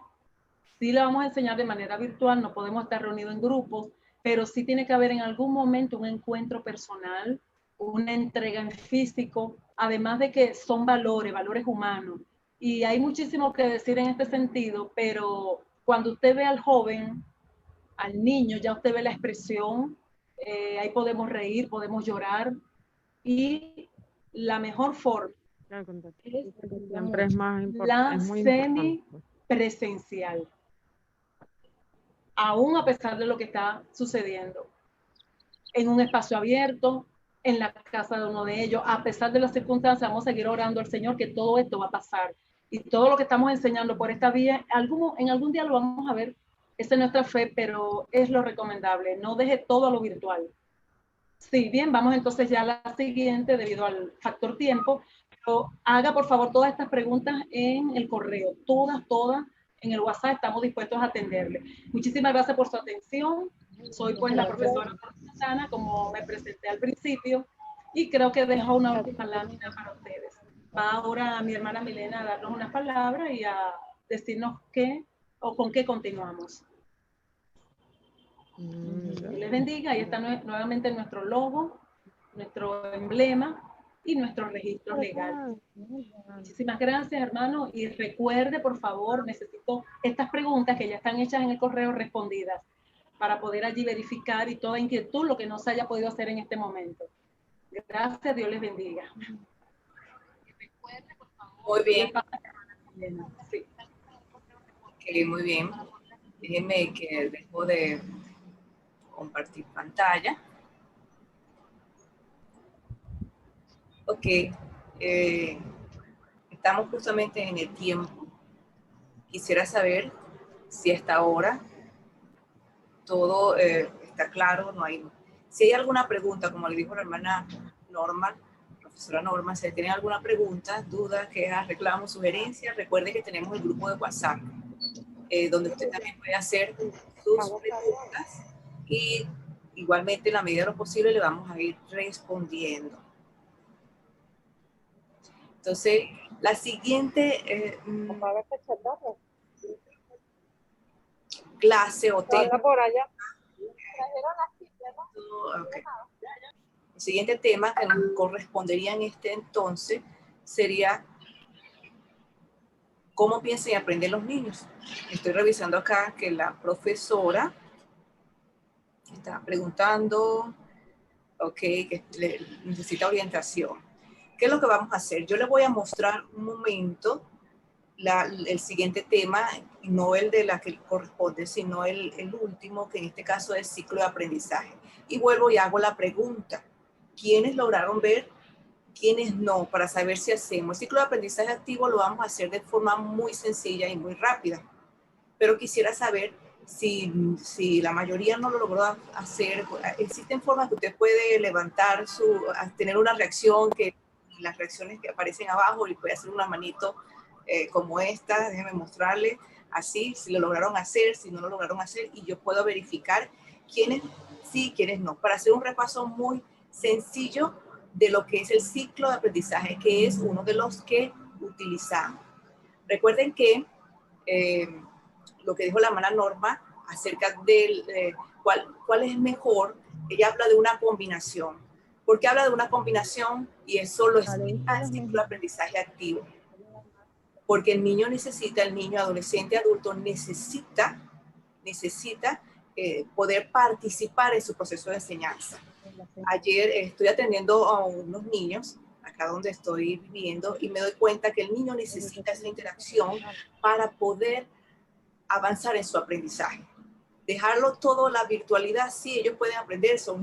sí la vamos a enseñar de manera virtual, no podemos estar reunidos en grupos, pero sí tiene que haber en algún momento un encuentro personal, una entrega en físico, además de que son valores humanos. Y hay muchísimo que decir en este sentido, pero cuando usted ve al joven, al niño, ya usted ve la expresión, ahí podemos reír, podemos llorar, y la mejor forma Siempre es más la es muy importante. semipresencial, aún a pesar de lo que está sucediendo, en un espacio abierto, en la casa de uno de ellos, a pesar de las circunstancias, vamos a seguir orando al Señor que todo esto va a pasar. Y todo lo que estamos enseñando por esta vía, en algún día lo vamos a ver. Esa es nuestra fe, pero es lo recomendable. No deje todo a lo virtual. Sí, bien, vamos entonces ya a la siguiente debido al factor tiempo. Pero haga por favor todas estas preguntas en el correo, todas en el WhatsApp, estamos dispuestos a atenderle. Muchísimas gracias por su atención. Soy pues la profesora Santana, como me presenté al principio, y creo que dejo una última lámina para ustedes. Va ahora mi hermana Milena a darnos unas palabras y a decirnos qué o con qué continuamos. Dios les bendiga. Ahí está nuevamente nuestro logo, nuestro emblema y nuestros registros legales. Muchísimas gracias, hermano. Y recuerde, por favor, necesito estas preguntas que ya están hechas en el correo respondidas para poder allí verificar y toda inquietud, lo que no se haya podido hacer en este momento. Gracias, Dios les bendiga. Muy bien. Sí. Okay, muy bien. Déjenme que dejo de compartir pantalla. Ok. Estamos justamente en el tiempo. Quisiera saber si hasta ahora todo está claro, no hay. Si hay alguna pregunta, como le dijo la hermana Norma, profesora Norma, si tienen alguna pregunta, duda, quejas, reclamos, sugerencias, recuerde que tenemos el grupo de WhatsApp, donde usted también puede hacer sus preguntas y igualmente en la medida de lo posible le vamos a ir respondiendo. Entonces, la siguiente clase o tema. por allá. Okay. El siguiente tema que nos correspondería en este entonces sería ¿cómo piensan y aprenden los niños? Estoy revisando acá que la profesora está preguntando, ok, que necesita orientación. ¿Qué es lo que vamos a hacer? Yo les voy a mostrar un momento el siguiente tema, no el de la que corresponde, sino el último, que en este caso es ciclo de aprendizaje. Y vuelvo y hago la pregunta. ¿Quiénes lograron ver? ¿Quiénes no? Para saber si hacemos. El ciclo de aprendizaje activo lo vamos a hacer de forma muy sencilla y muy rápida. Pero quisiera saber Si la mayoría no lo logró hacer, existen formas que usted puede levantar tener una reacción, que las reacciones que aparecen abajo, y puede hacer una manito como esta, déjenme mostrarle, así, si lo lograron hacer, si no lo lograron hacer, y yo puedo verificar quiénes sí, quiénes no, para hacer un repaso muy sencillo de lo que es el ciclo de aprendizaje, que es uno de los que utilizamos. Recuerden que lo que dijo la hermana Norma acerca de cuál es mejor, ella habla de una combinación. ¿Por qué habla de una combinación? Y eso lo explica el ciclo de aprendizaje activo. Porque el niño adolescente, adulto necesita poder participar en su proceso de enseñanza. Ayer estoy atendiendo a unos niños, acá donde estoy viviendo, y me doy cuenta que el niño necesita esa interacción para poder avanzar en su aprendizaje. Dejarlo todo la virtualidad, sí, ellos pueden aprender, son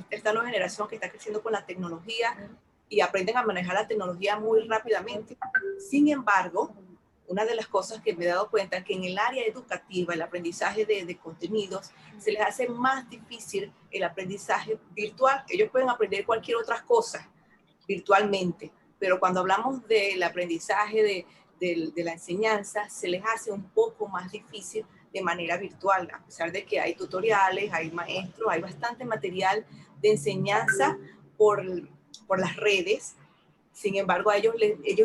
esta nueva generación que está creciendo con la tecnología y aprenden a manejar la tecnología muy rápidamente. Sin embargo, una de las cosas que me he dado cuenta es que en el área educativa, el aprendizaje de contenidos, se les hace más difícil el aprendizaje virtual. Ellos pueden aprender cualquier otra cosa virtualmente, pero cuando hablamos del aprendizaje de la enseñanza, se les hace un poco más difícil de manera virtual, a pesar de que hay tutoriales, hay maestros, hay bastante material de enseñanza por las redes. Sin embargo, ellos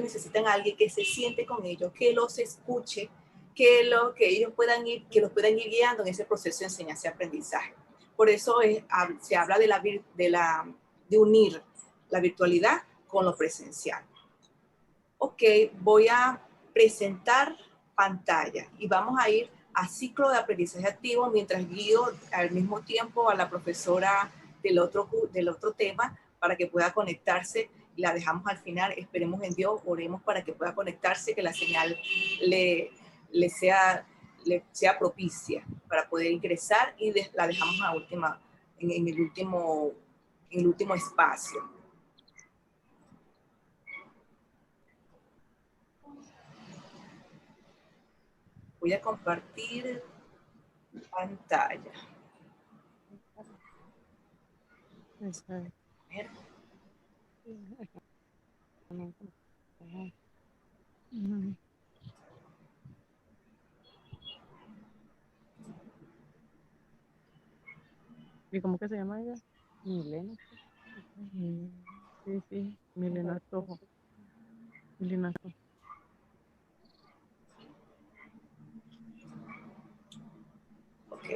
necesitan a alguien que se siente con ellos, que los escuche, que los puedan ir guiando en ese proceso de enseñanza y aprendizaje. Por eso se habla de unir la virtualidad con lo presencial. Ok, voy a presentar pantalla y vamos a ir a ciclo de aprendizaje activo mientras guío al mismo tiempo a la profesora del otro tema para que pueda conectarse. La dejamos al final, esperemos en Dios, oremos para que pueda conectarse, que la señal le sea propicia para poder ingresar, y la dejamos en el último espacio. Voy a compartir pantalla. ¿Y cómo que se llama ella? Milena. Sí, Milena Sojo. Milena Sojo. Ok.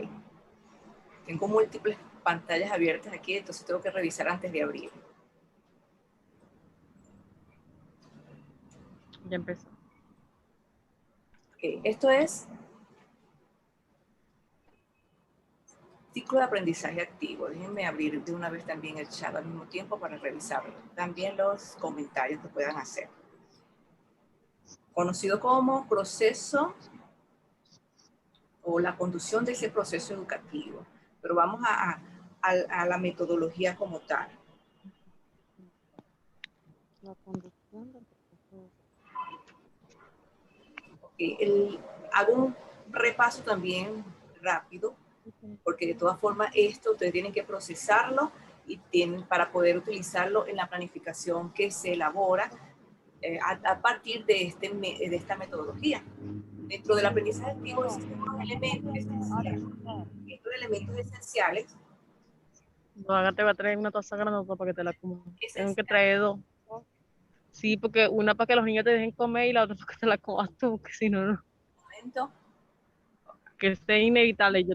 Tengo múltiples pantallas abiertas aquí, entonces tengo que revisar antes de abrir. Ya empezó. Ok, esto es ciclo de aprendizaje activo. Déjenme abrir de una vez también el chat al mismo tiempo para revisarlo. También los comentarios que puedan hacer. Conocido como proceso o la conducción de ese proceso educativo. Pero vamos a la metodología como tal. La conducción del proceso. Okay, hago un repaso también rápido, porque de todas formas esto ustedes tienen que procesarlo y para poder utilizarlo en la planificación que se elabora a partir de esta metodología. Dentro del aprendizaje activo existen unos elementos esenciales. Estos elementos esenciales. No, te va a traer una taza grandota para que te la comas. Tengo que traer dos. Sí, porque una para que los niños te dejen comer y la otra para que te la comas tú, que si no, no. Momento. Que esté inevitable.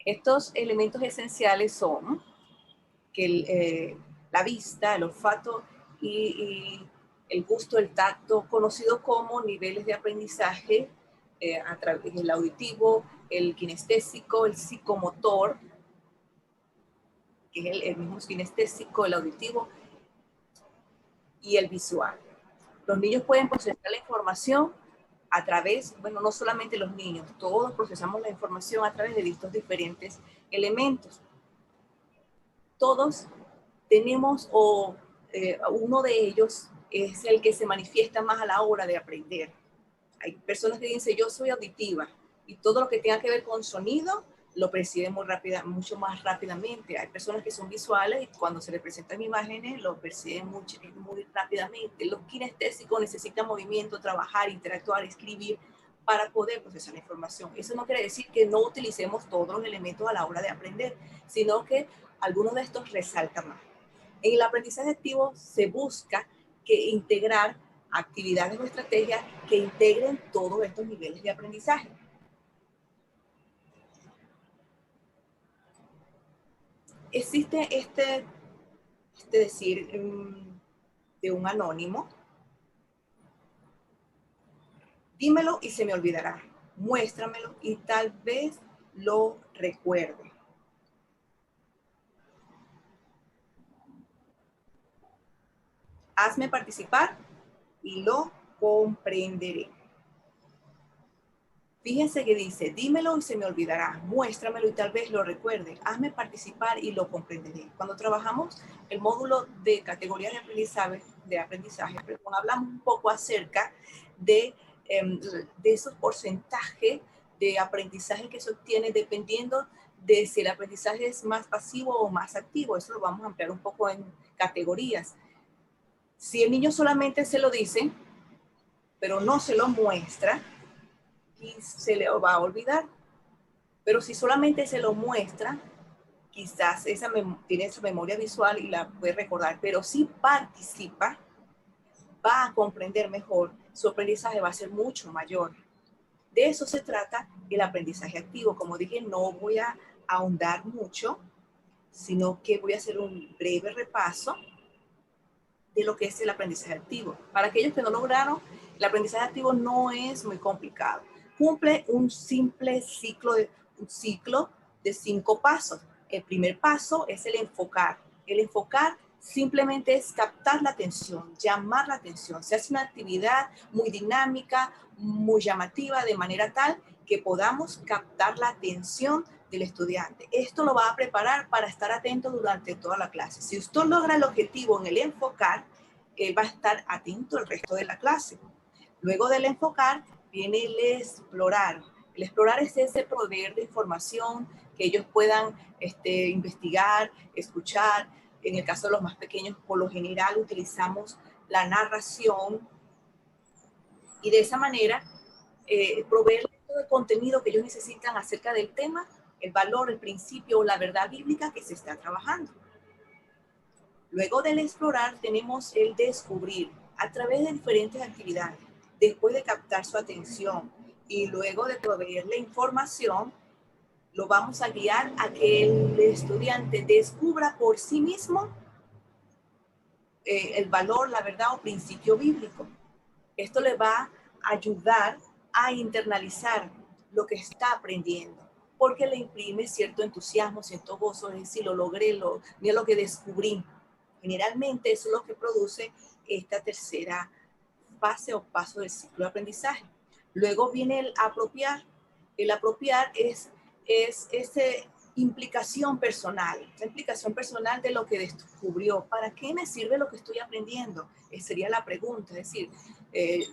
Estos elementos esenciales son que la vista, el olfato y el gusto, el tacto, conocido como niveles de aprendizaje a través del auditivo, el kinestésico, el psicomotor, que es el mismo kinestésico, el auditivo y el visual. Los niños pueden procesar la información a través, bueno, no solamente los niños, todos procesamos la información a través de estos diferentes elementos. Todos tenemos, uno de ellos es el que se manifiesta más a la hora de aprender. Hay personas que dicen, yo soy auditiva, Y todo lo que tenga que ver con sonido lo perciben mucho más rápidamente. Hay personas que son visuales y cuando se les presentan imágenes lo perciben muy rápidamente. Los kinestésicos necesitan movimiento, trabajar, interactuar, escribir para poder procesar la información. Eso no quiere decir que no utilicemos todos los elementos a la hora de aprender, sino que algunos de estos resaltan más. En el aprendizaje activo se busca integrar actividades o estrategias que integren todos estos niveles de aprendizaje. Existe este decir de un anónimo: dímelo y se me olvidará, muéstramelo y tal vez lo recuerde. Hazme participar y lo comprenderé. Fíjense que dice, dímelo y se me olvidará, muéstramelo y tal vez lo recuerde, hazme participar y lo comprenderé. Cuando trabajamos el módulo de categorías de aprendizaje, hablamos un poco acerca de esos porcentajes de aprendizaje que se obtiene dependiendo de si el aprendizaje es más pasivo o más activo. Eso lo vamos a ampliar un poco en categorías. Si el niño solamente se lo dice, pero no se lo muestra, y se le va a olvidar. Pero si solamente se lo muestra, quizás tiene su memoria visual y la puede recordar, pero si participa, va a comprender mejor, su aprendizaje va a ser mucho mayor. De eso se trata el aprendizaje activo. Como dije, no voy a ahondar mucho, sino que voy a hacer un breve repaso de lo que es el aprendizaje activo. Para aquellos que no lograron, el aprendizaje activo no es muy complicado. Cumple un simple ciclo de 5 pasos. El primer paso es el enfocar. El enfocar simplemente es captar la atención, llamar la atención. Se hace una actividad muy dinámica, muy llamativa, de manera tal que podamos captar la atención del estudiante. Esto lo va a preparar para estar atento durante toda la clase. Si usted logra el objetivo en el enfocar, va a estar atento el resto de la clase. Luego del enfocar viene el explorar. El explorar es ese proveer de información que ellos puedan investigar, escuchar. En el caso de los más pequeños, por lo general utilizamos la narración y de esa manera proveerles todo el contenido que ellos necesitan acerca del tema, el valor, el principio o la verdad bíblica que se está trabajando. Luego del explorar tenemos el descubrir a través de diferentes actividades. Después de captar su atención y luego de proveerle información, lo vamos a guiar a que el estudiante descubra por sí mismo el valor, la verdad o principio bíblico. Esto le va a ayudar a internalizar lo que está aprendiendo, porque le imprime cierto entusiasmo, cierto gozo, es decir, lo logré, mira lo que descubrí. Generalmente eso es lo que produce esta tercera fase o paso del ciclo de aprendizaje. Luego viene el apropiar. El apropiar es esa implicación personal, la implicación personal de lo que descubrió. ¿Para qué me sirve lo que estoy aprendiendo? Sería la pregunta. Es decir,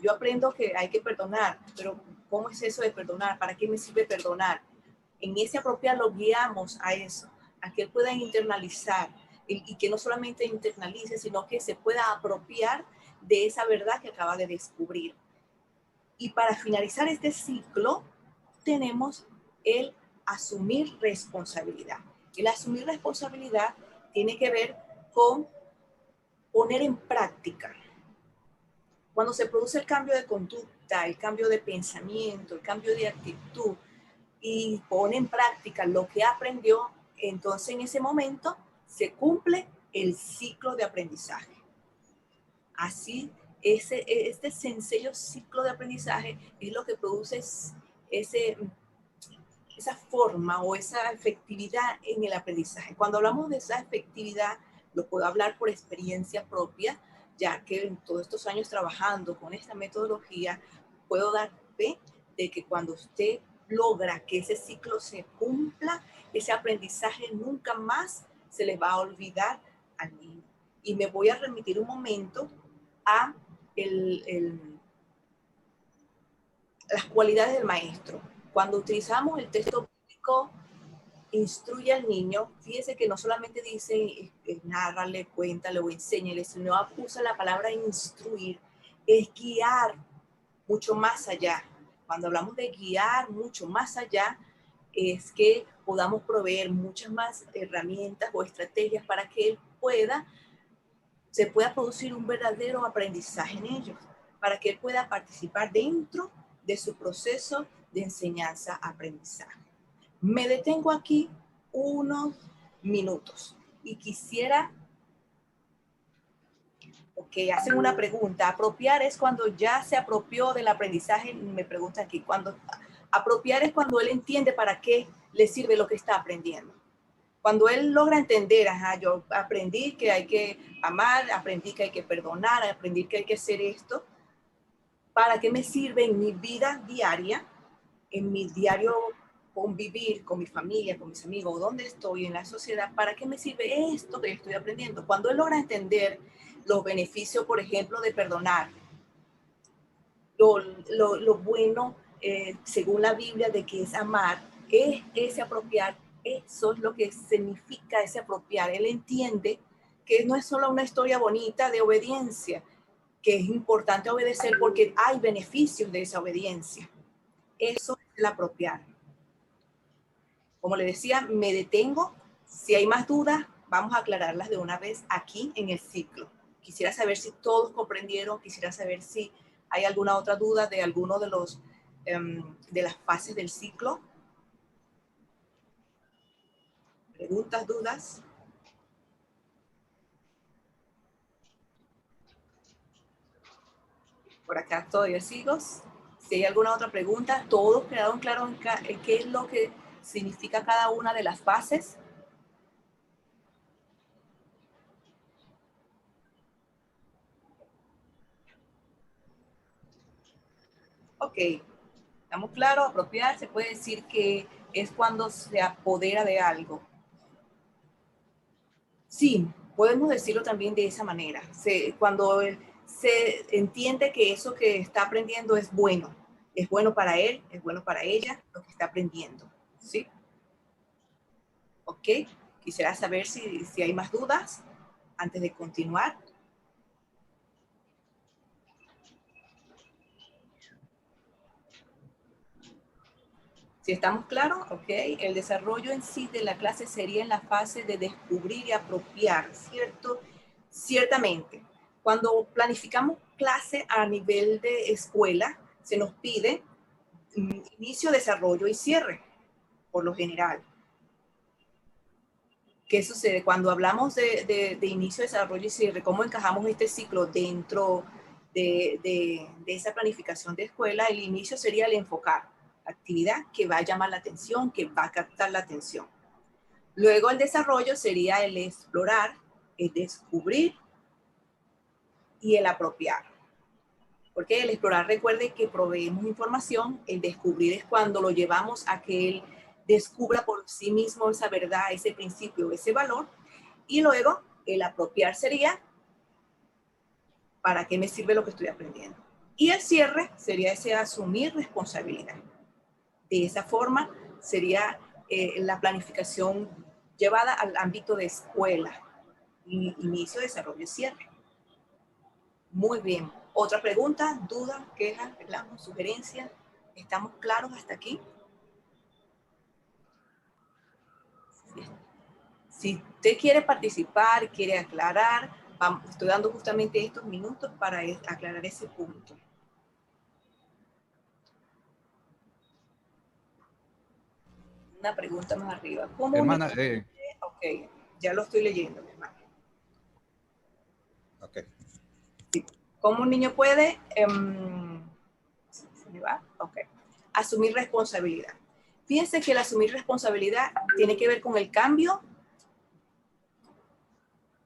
yo aprendo que hay que perdonar, pero ¿cómo es eso de perdonar? ¿Para qué me sirve perdonar? En ese apropiar lo guiamos a eso, a que él pueda internalizar y que no solamente internalice, sino que se pueda apropiar de esa verdad que acaba de descubrir. Y para finalizar este ciclo, tenemos el asumir responsabilidad. El asumir responsabilidad tiene que ver con poner en práctica. Cuando se produce el cambio de conducta, el cambio de pensamiento, el cambio de actitud, y pone en práctica lo que aprendió, entonces en ese momento se cumple el ciclo de aprendizaje. Así, este sencillo ciclo de aprendizaje es lo que produce esa forma o esa efectividad en el aprendizaje. Cuando hablamos de esa efectividad, lo puedo hablar por experiencia propia, ya que en todos estos años trabajando con esta metodología, puedo dar fe de que cuando usted logra que ese ciclo se cumpla, ese aprendizaje nunca más se le va a olvidar al niño. Y me voy a remitir un momento a las cualidades del maestro. Cuando utilizamos el texto bíblico, instruye al niño, fíjese que no solamente dice nárrale, cuéntale o enséñale, sino usa la palabra instruir, es guiar mucho más allá. Cuando hablamos de guiar mucho más allá, es que podamos proveer muchas más herramientas o estrategias para que él se pueda producir un verdadero aprendizaje en ellos, para que él pueda participar dentro de su proceso de enseñanza-aprendizaje. Me detengo aquí unos minutos y quisiera, hacen una pregunta. Apropiar es cuando ya se apropió del aprendizaje. Me preguntan aquí, apropiar es cuando él entiende para qué le sirve lo que está aprendiendo. Cuando él logra entender, yo aprendí que hay que amar, aprendí que hay que perdonar, aprendí que hay que hacer esto, ¿para qué me sirve en mi vida diaria, en mi diario convivir con mi familia, con mis amigos, donde estoy en la sociedad? ¿Para qué me sirve esto que estoy aprendiendo? Cuando él logra entender los beneficios, por ejemplo, de perdonar, lo bueno, según la Biblia, de que es amar, es ese apropiar. Eso es lo que significa ese apropiar. Él entiende que no es solo una historia bonita de obediencia, que es importante obedecer porque hay beneficios de esa obediencia. Eso es el apropiar. Como le decía, me detengo. Si hay más dudas, vamos a aclararlas de una vez aquí en el ciclo. Quisiera saber si todos comprendieron, quisiera saber si hay alguna otra duda de alguno de las fases del ciclo. ¿Preguntas, dudas? Por acá todavía sigo. Si hay alguna otra pregunta, ¿todos quedaron claros en qué es lo que significa cada una de las fases? Ok, ¿estamos claros? Apropiar se puede decir que es cuando se apodera de algo. Sí, podemos decirlo también de esa manera. Cuando se entiende que eso que está aprendiendo es bueno para él, es bueno para ella, lo que está aprendiendo. ¿Sí? Ok, quisiera saber si hay más dudas antes de continuar. Si estamos claros, ok, el desarrollo en sí de la clase sería en la fase de descubrir y apropiar, ¿cierto? Ciertamente, cuando planificamos clase a nivel de escuela, se nos pide inicio, desarrollo y cierre, por lo general. ¿Qué sucede? Cuando hablamos de inicio, desarrollo y cierre, ¿cómo encajamos este ciclo dentro de esa planificación de escuela? El inicio sería el enfocar, actividad que va a llamar la atención, que va a captar la atención. Luego el desarrollo sería el explorar, el descubrir y el apropiar. Porque el explorar, recuerde que proveemos información, el descubrir es cuando lo llevamos a que él descubra por sí mismo esa verdad, ese principio, ese valor. Y luego el apropiar sería, ¿para qué me sirve lo que estoy aprendiendo? Y el cierre sería ese asumir responsabilidad. De esa forma sería la planificación llevada al ámbito de escuela, inicio, desarrollo y cierre. Muy bien. ¿Otra pregunta, duda, queja, reclamo, sugerencia? ¿Estamos claros hasta aquí? Si usted quiere participar, quiere aclarar, estoy dando justamente estos minutos para aclarar ese punto. Una pregunta más arriba. ¿Cómo hermana, ok, ya lo estoy leyendo, mi hermano. Ok. Sí. ¿Cómo un niño puede ¿se me va? Ok. Asumir responsabilidad? Fíjense que el asumir responsabilidad tiene que ver con el cambio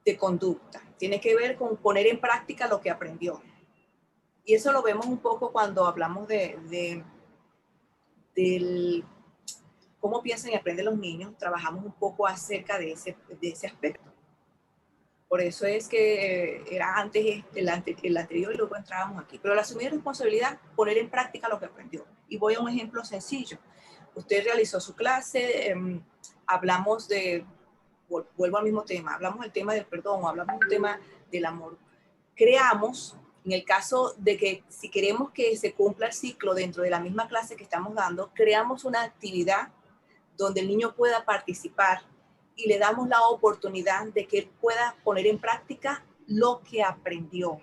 de conducta. Tiene que ver con poner en práctica lo que aprendió. Y eso lo vemos un poco cuando hablamos del cómo piensan y aprenden los niños. Trabajamos un poco acerca de ese aspecto. Por eso es que era antes el anterior y luego entrábamos aquí. Pero al asumir responsabilidad, poner en práctica lo que aprendió. Y voy a un ejemplo sencillo. Usted realizó su clase, hablamos de, vuelvo al mismo tema, hablamos del tema del perdón, hablamos del tema del amor. Creamos, en el caso de que si queremos que se cumpla el ciclo dentro de la misma clase que estamos dando, creamos una actividad donde el niño pueda participar y le damos la oportunidad de que él pueda poner en práctica lo que aprendió.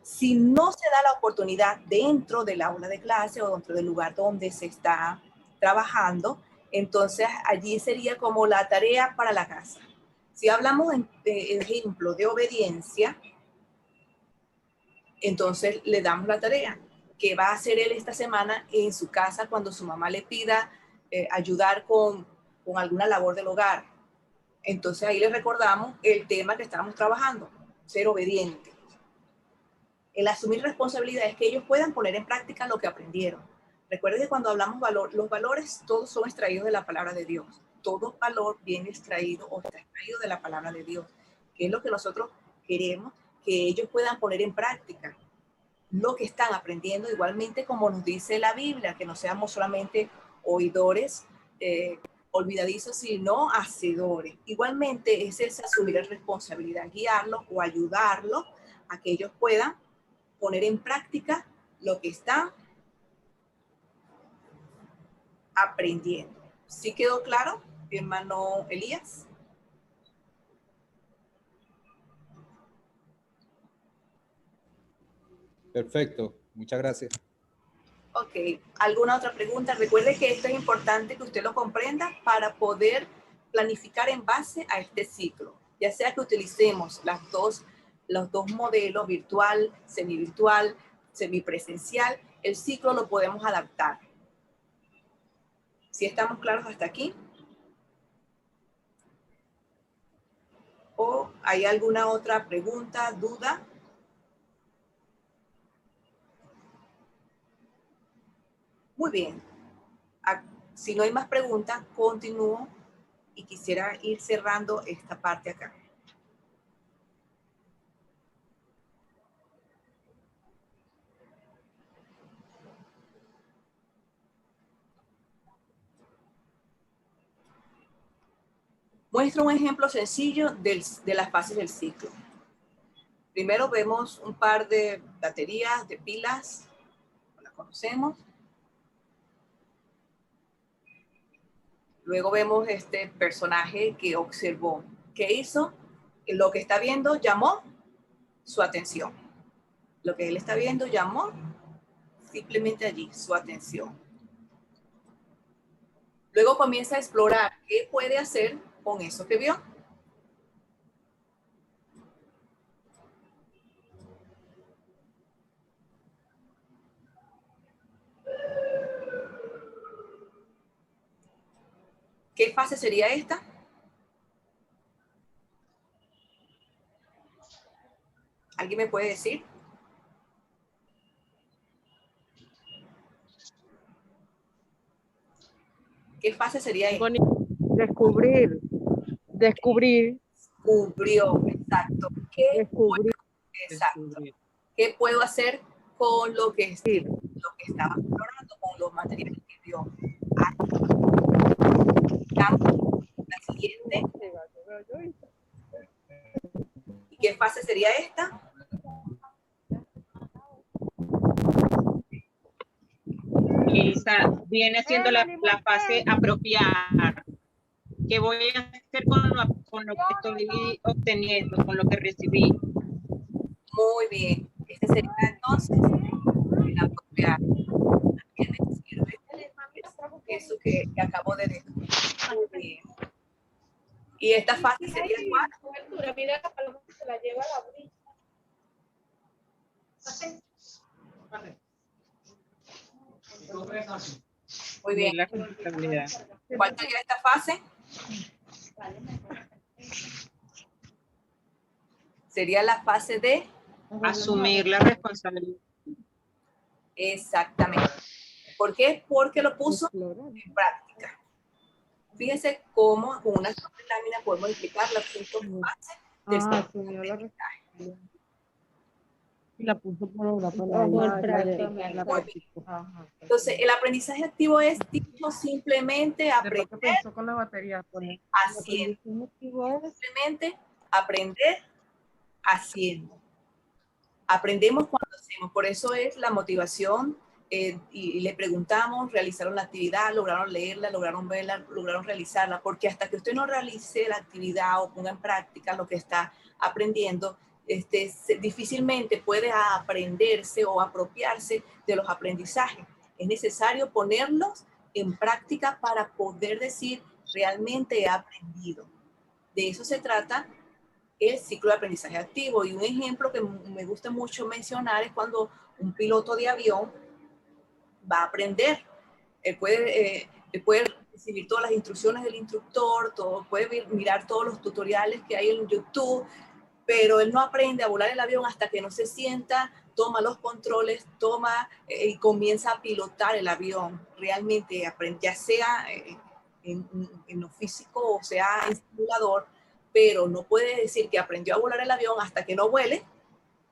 Si no se da la oportunidad dentro del aula de clase o dentro del lugar donde se está trabajando, entonces allí sería como la tarea para la casa. Si hablamos de ejemplo de obediencia, entonces le damos la tarea que va a hacer él esta semana en su casa cuando su mamá le pida ayudar con alguna labor del hogar. Entonces ahí le recordamos el tema que estábamos trabajando, ser obediente. El asumir responsabilidad es que ellos puedan poner en práctica lo que aprendieron. Recuerden que cuando hablamos valor, los valores todos son extraídos de la palabra de Dios. Todo valor viene extraído o está extraído de la palabra de Dios, que es lo que nosotros queremos que ellos puedan poner en práctica lo que están aprendiendo, igualmente como nos dice la Biblia, que no seamos solamente oidores, olvidadizos, sino hacedores. Igualmente es asumir la responsabilidad, guiarlos o ayudarlos a que ellos puedan poner en práctica lo que están aprendiendo. ¿Sí quedó claro, mi hermano Elías? Perfecto, muchas gracias. Ok, ¿alguna otra pregunta? Recuerde que esto es importante que usted lo comprenda para poder planificar en base a este ciclo. Ya sea que utilicemos los dos modelos, virtual, semivirtual, semipresencial, el ciclo lo podemos adaptar. ¿Sí estamos claros hasta aquí? ¿O hay alguna otra pregunta, duda? Muy bien. Si no hay más preguntas, continúo y quisiera ir cerrando esta parte acá. Muestro un ejemplo sencillo de las fases del ciclo. Primero vemos un par de baterías, de pilas, las conocemos. Luego vemos este personaje que observó. ¿Qué hizo? Lo que está viendo llamó su atención. Lo que él está viendo llamó simplemente allí su atención. Luego comienza a explorar qué puede hacer con eso que vio. ¿Qué fase sería esta? ¿Alguien me puede decir? ¿Qué fase sería esta? Descubrir. Descubrió, exacto. ¿Qué puedo hacer con lo que estaba explorando, con los materiales que vio? La siguiente. ¿Y qué fase sería esta? Esa viene siendo la fase apropiar. ¿Qué voy a hacer con lo que estoy obteniendo, con lo que recibí? Muy bien. Este sería entonces el apropiar. ¿Qué me sirve? Eso que acabo de decir. Muy bien. ¿Y esta fase sería cuál? Muy bien. ¿Cuál sería esta fase? Sería la fase de asumir la responsabilidad. Exactamente. ¿Por qué? Porque lo puso en práctica. Fíjense cómo con una lámina podemos explicar las 5 fases Asumió la responsabilidad. Y la puso por obra, Por práctica. Entonces, el aprendizaje activo es tipo simplemente aprender Pensó con la batería. haciendo. Simplemente aprender haciendo. Aprendemos cuando hacemos. Por eso es la motivación. Y le preguntamos, realizaron la actividad, lograron leerla, lograron verla, lograron realizarla, porque hasta que usted no realice la actividad o ponga en práctica lo que está aprendiendo, difícilmente puede aprenderse o apropiarse de los aprendizajes. Es necesario ponerlos en práctica para poder decir, realmente he aprendido. De eso se trata el ciclo de aprendizaje activo. Y un ejemplo que me gusta mucho mencionar es cuando un piloto de avión va a aprender. Él puede recibir todas las instrucciones del instructor, puede mirar todos los tutoriales que hay en YouTube, pero él no aprende a volar el avión hasta que no se sienta, toma los controles, y comienza a pilotar el avión. Realmente aprende, ya sea en lo físico o sea en simulador, pero no puede decir que aprendió a volar el avión hasta que no vuele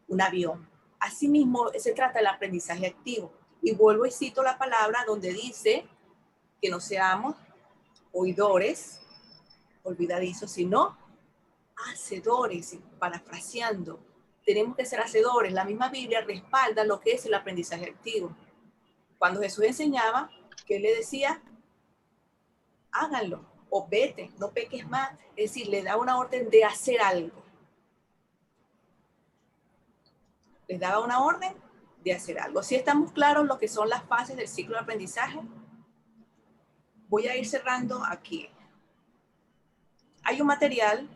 un avión. Asimismo, se trata del aprendizaje activo. Y vuelvo y cito la palabra donde dice que no seamos oidores, olvidadizos, sino hacedores, parafraseando. Tenemos que ser hacedores. La misma Biblia respalda lo que es el aprendizaje activo. Cuando Jesús enseñaba, ¿qué le decía? Háganlo, o vete, no peques más. Es decir, le da una orden de hacer algo. Les daba una orden de hacer algo. Si estamos claros lo que son las fases del ciclo de aprendizaje, voy a ir cerrando aquí. Hay un material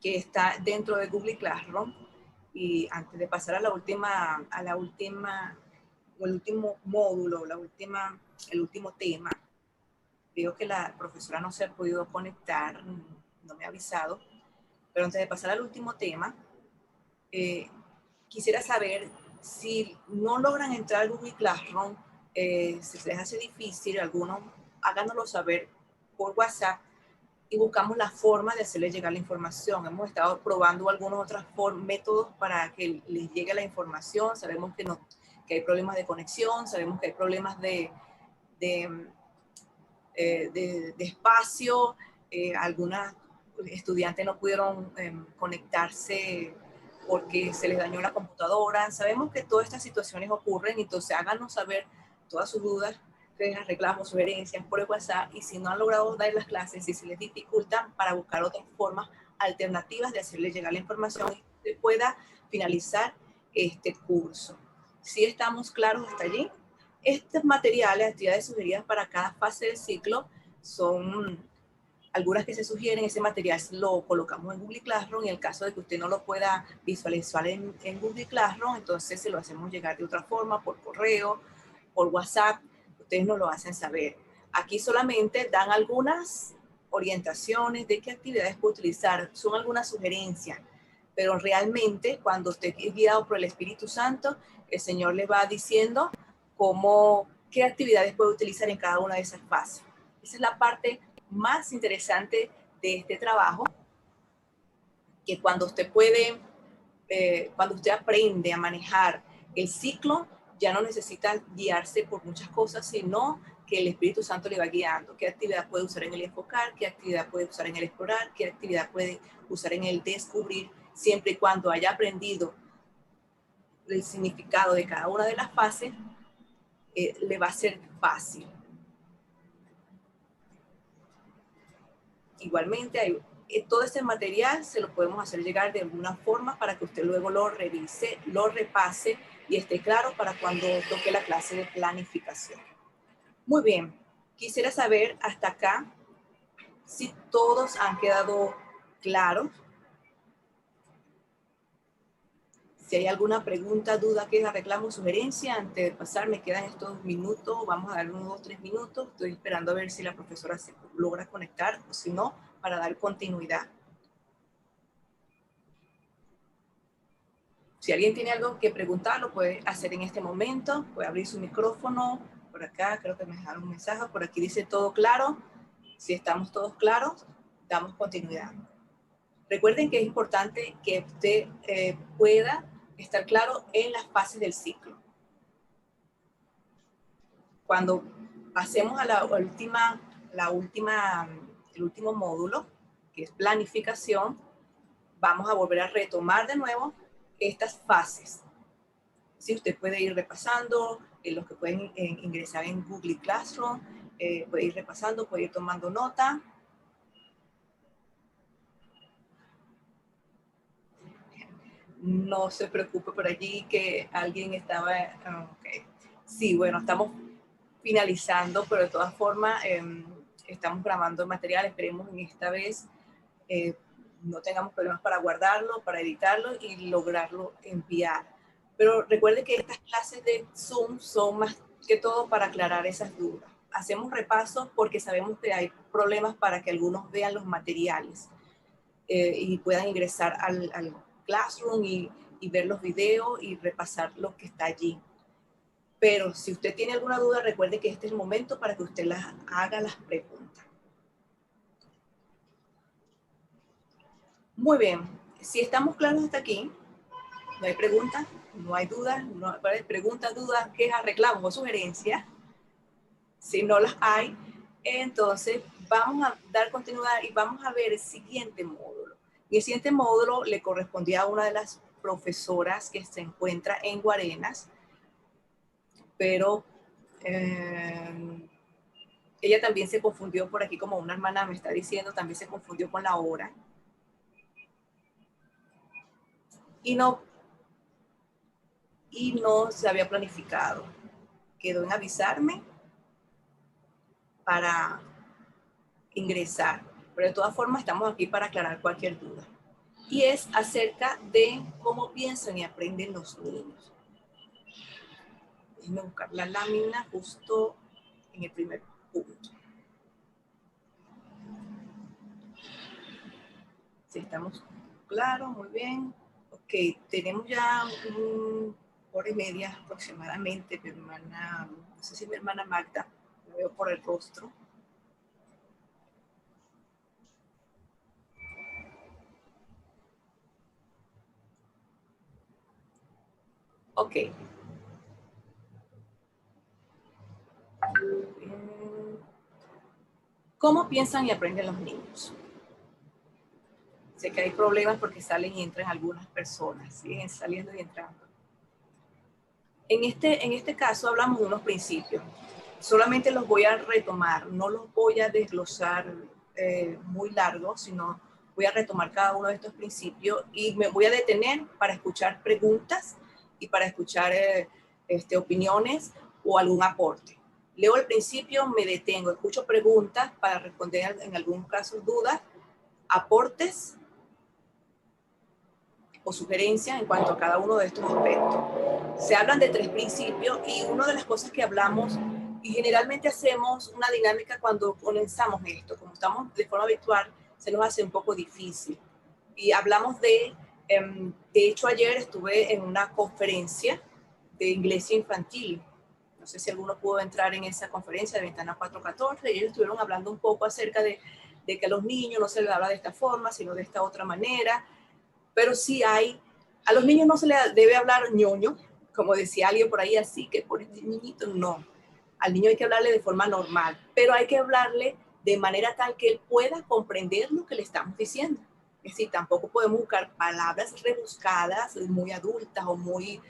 que está dentro de Google Classroom, y antes de pasar el último módulo, el último tema, veo que la profesora no se ha podido conectar, no me ha avisado, pero antes de pasar al último tema, quisiera saber si no logran entrar al Google Classroom, si les hace difícil, algunos háganoslo saber por WhatsApp y buscamos la forma de hacerles llegar la información. Hemos estado probando algunos otros métodos para que les llegue la información. Sabemos que hay problemas de conexión, sabemos que hay problemas de espacio. Algunas estudiantes no pudieron conectarse porque se les dañó la computadora. Sabemos que todas estas situaciones ocurren, entonces háganos saber todas sus dudas, reclamos, sugerencias por el WhatsApp, y si no han logrado dar las clases, si se les dificultan, para buscar otras formas alternativas de hacerles llegar la información y que pueda finalizar este curso. ¿Sí estamos claros hasta allí? Estos materiales, actividades sugeridas para cada fase del ciclo, son algunas que se sugieren. Ese material lo colocamos en Google Classroom, y en el caso de que usted no lo pueda visualizar en Google Classroom, entonces se lo hacemos llegar de otra forma, por correo, por WhatsApp. Ustedes nos lo hacen saber. Aquí solamente dan algunas orientaciones de qué actividades puede utilizar, son algunas sugerencias, pero realmente cuando usted es guiado por el Espíritu Santo, el Señor le va diciendo qué actividades puede utilizar en cada una de esas fases. Esa es la parte más interesante de este trabajo, que cuando usted aprende a manejar el ciclo, ya no necesita guiarse por muchas cosas, sino que el Espíritu Santo le va guiando. ¿Qué actividad puede usar en el enfocar? ¿Qué actividad puede usar en el explorar? ¿Qué actividad puede usar en el descubrir? Siempre y cuando haya aprendido el significado de cada una de las fases, le va a ser fácil. Igualmente, todo este material se lo podemos hacer llegar de alguna forma para que usted luego lo revise, lo repase y esté claro para cuando toque la clase de planificación. Muy bien, quisiera saber hasta acá si todos han quedado claros. Si hay alguna pregunta, duda, queja, reclamo, sugerencia, antes de pasar, me quedan estos minutos, vamos a dar unos 2 o 3 minutos. Estoy esperando a ver si la profesora se logra conectar, o si no, para dar continuidad. Si alguien tiene algo que preguntar, lo puede hacer en este momento. Puede abrir su micrófono. Por acá creo que me dejaron un mensaje. Por aquí dice todo claro. Si estamos todos claros, damos continuidad. Recuerden que es importante que usted pueda estar claro en las fases del ciclo. Cuando pasemos a el último módulo, que es planificación, vamos a volver a retomar de nuevo estas fases. Sí, usted puede ir repasando, los que pueden ingresar en Google Classroom, puede ir repasando, puede ir tomando nota. No se preocupe por allí que alguien estaba... Okay. Sí, bueno, estamos finalizando, pero de todas formas estamos grabando material. Esperemos en esta vez no tengamos problemas para guardarlo, para editarlo y lograrlo enviar. Pero recuerde que estas clases de Zoom son más que todo para aclarar esas dudas. Hacemos repasos porque sabemos que hay problemas para que algunos vean los materiales y puedan ingresar al Classroom y ver los videos y repasar lo que está allí. Pero si usted tiene alguna duda, recuerde que este es el momento para que usted haga las preguntas. Muy bien, si estamos claros hasta aquí, no hay preguntas, no hay dudas, no hay preguntas, dudas, quejas, reclamos o sugerencias. Si no las hay, entonces vamos a dar continuidad y vamos a ver el siguiente módulo. Y el siguiente módulo le correspondía a una de las profesoras que se encuentra en Guarenas, pero ella también se confundió por aquí, como una hermana me está diciendo, también se confundió con la hora. Y no se había planificado. Quedó en avisarme para ingresar. Pero de todas formas estamos aquí para aclarar cualquier duda. Y es acerca de cómo piensan y aprenden los niños. Déjenme buscar la lámina justo en el primer punto. Si estamos claros, muy bien. Ok, tenemos ya hora y media aproximadamente. Mi hermana, no sé si mi hermana Magda, la veo por el rostro. Ok. ¿Cómo piensan y aprenden los niños? Sé que hay problemas porque salen y entran algunas personas, siguen saliendo y entrando. En este caso hablamos de unos principios. Solamente los voy a retomar, no los voy a desglosar muy largo, sino voy a retomar cada uno de estos principios y me voy a detener para escuchar preguntas y para escuchar opiniones o algún aporte. Leo el principio, me detengo, escucho preguntas para responder en algunos casos dudas, aportes o sugerencias en cuanto a cada uno de estos aspectos. Se hablan de 3 principios y una de las cosas que hablamos y generalmente hacemos una dinámica cuando comenzamos esto, como estamos de forma virtual, se nos hace un poco difícil. Y hablamos de hecho ayer estuve en una conferencia de inglés infantil. No sé si alguno pudo entrar en esa conferencia de Ventana 414 y ellos estuvieron hablando un poco acerca de que a los niños no se les habla de esta forma, sino de esta otra manera. Pero sí a los niños no se les debe hablar ñoño, como decía alguien por ahí, así que por este niñito, no. Al niño hay que hablarle de forma normal, pero hay que hablarle de manera tal que él pueda comprender lo que le estamos diciendo. Es decir, tampoco podemos buscar palabras rebuscadas, muy adultas o muy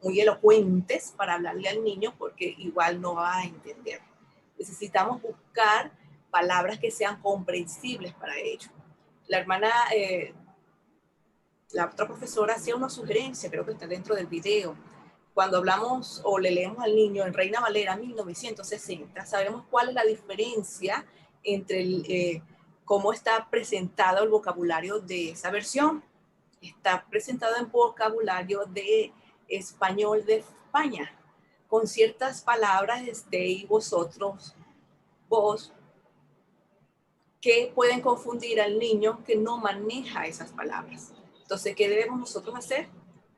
elocuentes para hablarle al niño, porque igual no va a entender. Necesitamos buscar palabras que sean comprensibles para ellos. La hermana, la otra profesora hacía una sugerencia, creo que está dentro del video. Cuando hablamos o le leemos al niño en Reina Valera 1960, sabemos cuál es la diferencia entre cómo está presentado el vocabulario de esa versión. Está presentado en vocabulario de español de España, con ciertas palabras de y vosotros, vos, que pueden confundir al niño que no maneja esas palabras. Entonces, ¿qué debemos nosotros hacer?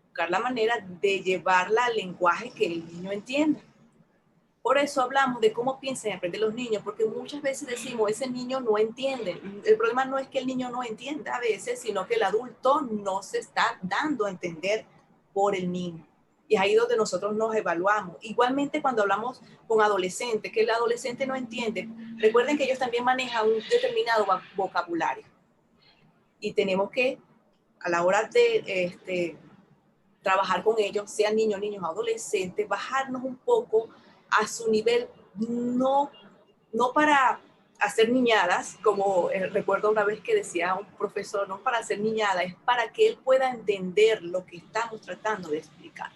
Buscar la manera de llevarla al lenguaje que el niño entienda. Por eso hablamos de cómo piensan y aprenden los niños, porque muchas veces decimos, ese niño no entiende. El problema no es que el niño no entienda a veces, sino que el adulto no se está dando a entender por el niño. Y es ahí donde nosotros nos evaluamos. Igualmente cuando hablamos con adolescentes, que el adolescente no entiende, recuerden que ellos también manejan un determinado vocabulario. Y tenemos que, a la hora de trabajar con ellos, sean niños, adolescentes, bajarnos un poco a su nivel, no para hacer niñadas, como recuerdo una vez que decía un profesor, no para hacer niñadas, es para que él pueda entender lo que estamos tratando de explicar.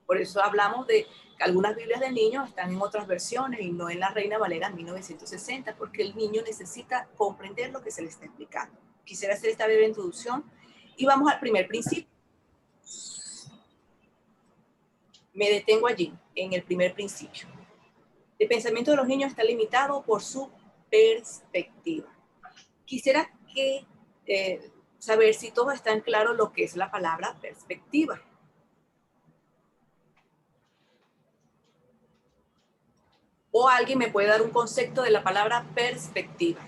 Por eso hablamos de que algunas Biblias de niños están en otras versiones y no en la Reina Valera 1960, porque el niño necesita comprender lo que se le está explicando. Quisiera hacer esta breve introducción y vamos al primer principio. Me detengo allí, en el primer principio. El pensamiento de los niños está limitado por su perspectiva. Quisiera saber si todos están claros lo que es la palabra perspectiva. O alguien me puede dar un concepto de la palabra perspectiva.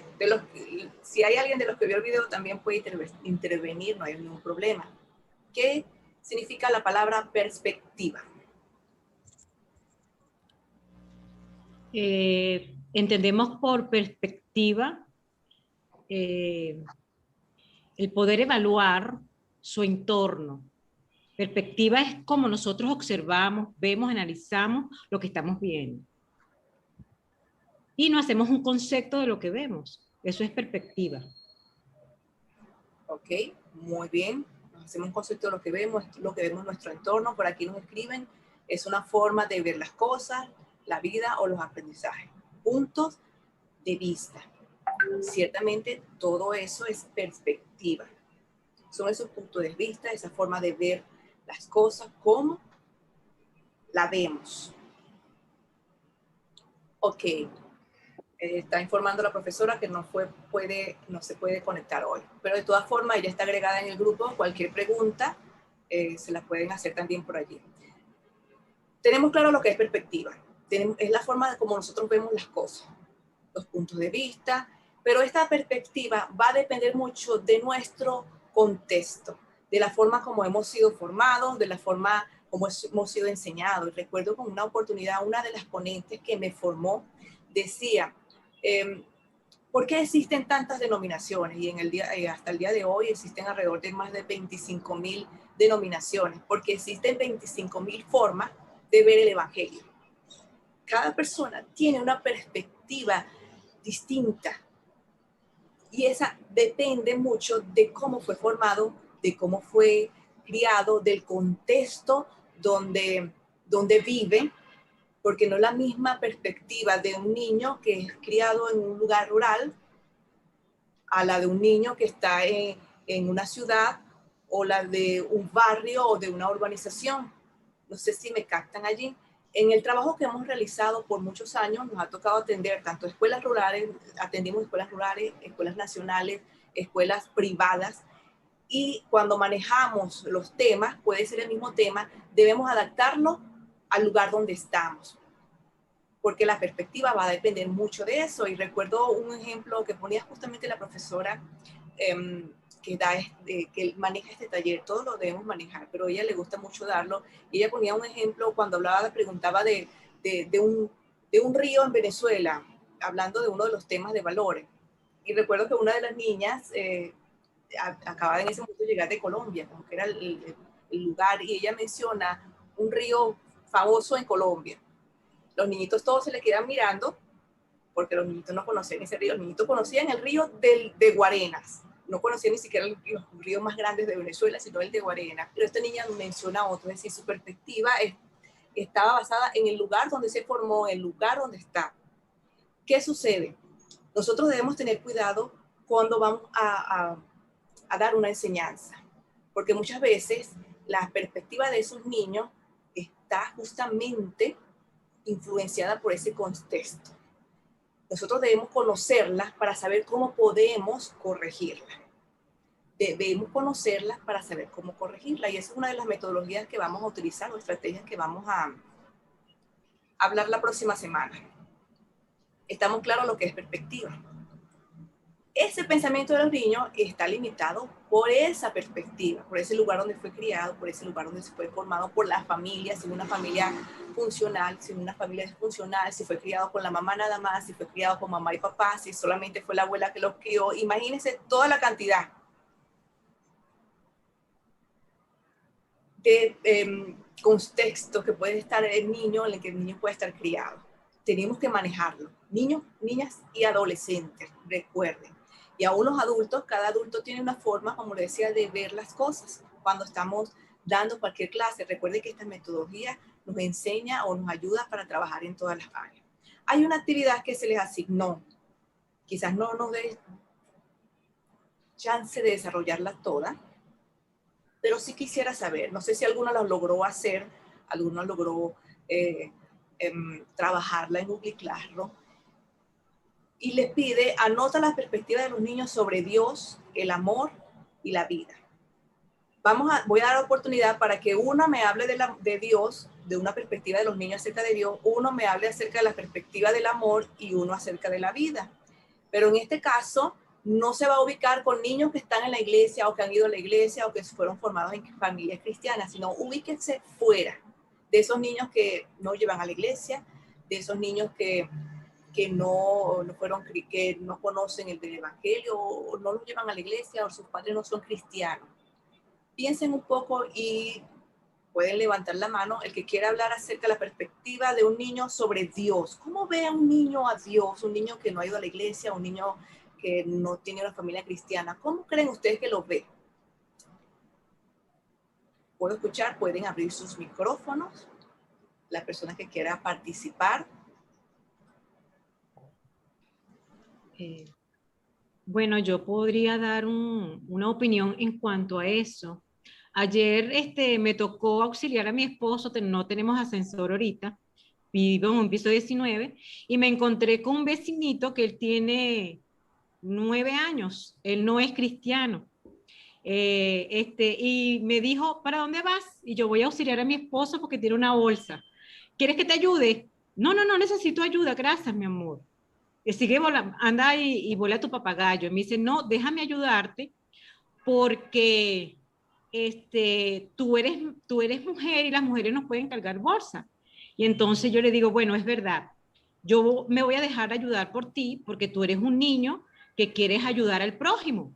Si hay alguien de los que vio el video también puede intervenir, no hay ningún problema. ¿Qué significa la palabra perspectiva? Entendemos por perspectiva el poder evaluar su entorno. Perspectiva es como nosotros observamos, vemos, analizamos lo que estamos viendo. Y nos hacemos un concepto de lo que vemos. Eso es perspectiva. Ok, muy bien. Nos hacemos un concepto de lo que vemos en nuestro entorno. Por aquí nos escriben, es una forma de ver las cosas, la vida o los aprendizajes. Puntos de vista. Ciertamente todo eso es perspectiva. Son esos puntos de vista, esa forma de ver las cosas como la vemos. Ok. Está informando la profesora que no se puede conectar hoy. Pero de todas formas, ella está agregada en el grupo. Cualquier pregunta se la pueden hacer también por allí. Tenemos claro lo que es perspectiva. Es la forma de cómo nosotros vemos las cosas, los puntos de vista, pero esta perspectiva va a depender mucho de nuestro contexto, de la forma como hemos sido formados, de la forma como hemos sido enseñados. Recuerdo con una oportunidad, una de las ponentes que me formó decía, ¿por qué existen tantas denominaciones? Y hasta el día de hoy existen alrededor de más de 25,000 denominaciones, porque existen 25,000 formas de ver el evangelio. Cada persona tiene una perspectiva distinta y esa depende mucho de cómo fue formado, de cómo fue criado, del contexto donde vive, porque no es la misma perspectiva de un niño que es criado en un lugar rural a la de un niño que está en una ciudad o la de un barrio o de una urbanización. No sé si me captan allí. En el trabajo que hemos realizado por muchos años nos ha tocado atender tanto escuelas rurales, atendimos escuelas rurales, escuelas nacionales, escuelas privadas, y cuando manejamos los temas, puede ser el mismo tema, debemos adaptarlo al lugar donde estamos, porque la perspectiva va a depender mucho de eso. Y recuerdo un ejemplo que ponía justamente la profesora que maneja este taller. Todos lo debemos manejar, pero a ella le gusta mucho darlo. Y ella ponía un ejemplo cuando preguntaba de un río en Venezuela, hablando de uno de los temas de valores. Y recuerdo que una de las niñas acababa en ese momento de llegar de Colombia, como que era el lugar, y ella menciona un río famoso en Colombia. Los niñitos todos se le quedan mirando, porque los niñitos no conocían ese río. Los niñitos conocían el río de Guarenas. No conocían ni siquiera los ríos más grandes de Venezuela, sino el de Guarenas. Pero esta niña menciona otro, es decir, su perspectiva estaba basada en el lugar donde se formó, el lugar donde está. ¿Qué sucede? Nosotros debemos tener cuidado cuando vamos a dar una enseñanza, porque muchas veces la perspectiva de esos niños está justamente influenciada por ese contexto. Nosotros debemos conocerlas para saber cómo podemos corregirla. Debemos conocerlas para saber cómo corregirla, y esa es una de las metodologías que vamos a utilizar o estrategias que vamos hablar la próxima semana. Estamos claros lo que es perspectiva. Ese pensamiento de los niños está limitado por esa perspectiva, por ese lugar donde fue criado, por ese lugar donde se fue formado, por la familia, si una familia funcional, si una familia disfuncional, si fue criado con la mamá nada más, si fue criado con mamá y papá, si solamente fue la abuela que los crió. Imagínense toda la cantidad de contextos que puede estar el niño, en el que el niño puede estar criado. Tenemos que manejarlo. Niños, niñas y adolescentes, recuerden. Y aún los adultos, cada adulto tiene una forma, como le decía, de ver las cosas. Cuando estamos dando cualquier clase, recuerden que esta metodología nos enseña o nos ayuda para trabajar en todas las áreas. Hay una actividad que se les asignó. Quizás no nos dé chance de desarrollarla toda, pero sí quisiera saber, no sé si alguno la logró hacer, alguno logró trabajarla en Google Classroom, y les pide, anota las perspectivas de los niños sobre Dios, el amor y la vida. Voy a dar oportunidad para que uno me hable de Dios, de una perspectiva de los niños acerca de Dios, uno me hable acerca de la perspectiva del amor y uno acerca de la vida. Pero en este caso, no se va a ubicar con niños que están en la iglesia o que han ido a la iglesia o que fueron formados en familias cristianas, sino ubíquense fuera de esos niños que no llevan a la iglesia, de esos niños que no conocen el evangelio o no los llevan a la iglesia o sus padres no son cristianos. Piensen un poco y pueden levantar la mano el que quiera hablar acerca de la perspectiva de un niño sobre Dios. ¿Cómo ve a un niño a Dios? Un niño que no ha ido a la iglesia, un niño que no tiene una familia cristiana. ¿Cómo creen ustedes que lo ve? Puedo escuchar, pueden abrir sus micrófonos. La persona que quiera participar. Bueno, yo podría dar una opinión en cuanto a eso. Ayer me tocó auxiliar a mi esposo, no tenemos ascensor ahorita, vivo en un piso 19, y me encontré con un vecinito que él tiene 9 años, él no es cristiano. Y me dijo, ¿para dónde vas? Y yo voy a auxiliar a mi esposo porque tiene una bolsa. ¿Quieres que te ayude? No necesito ayuda, gracias, mi amor. Sigue volando, anda y vuela tu papagayo. Y me dice, no, déjame ayudarte porque tú eres mujer y las mujeres nos pueden cargar bolsa. Y entonces yo le digo, bueno, es verdad, yo me voy a dejar ayudar por ti porque tú eres un niño que quieres ayudar al prójimo.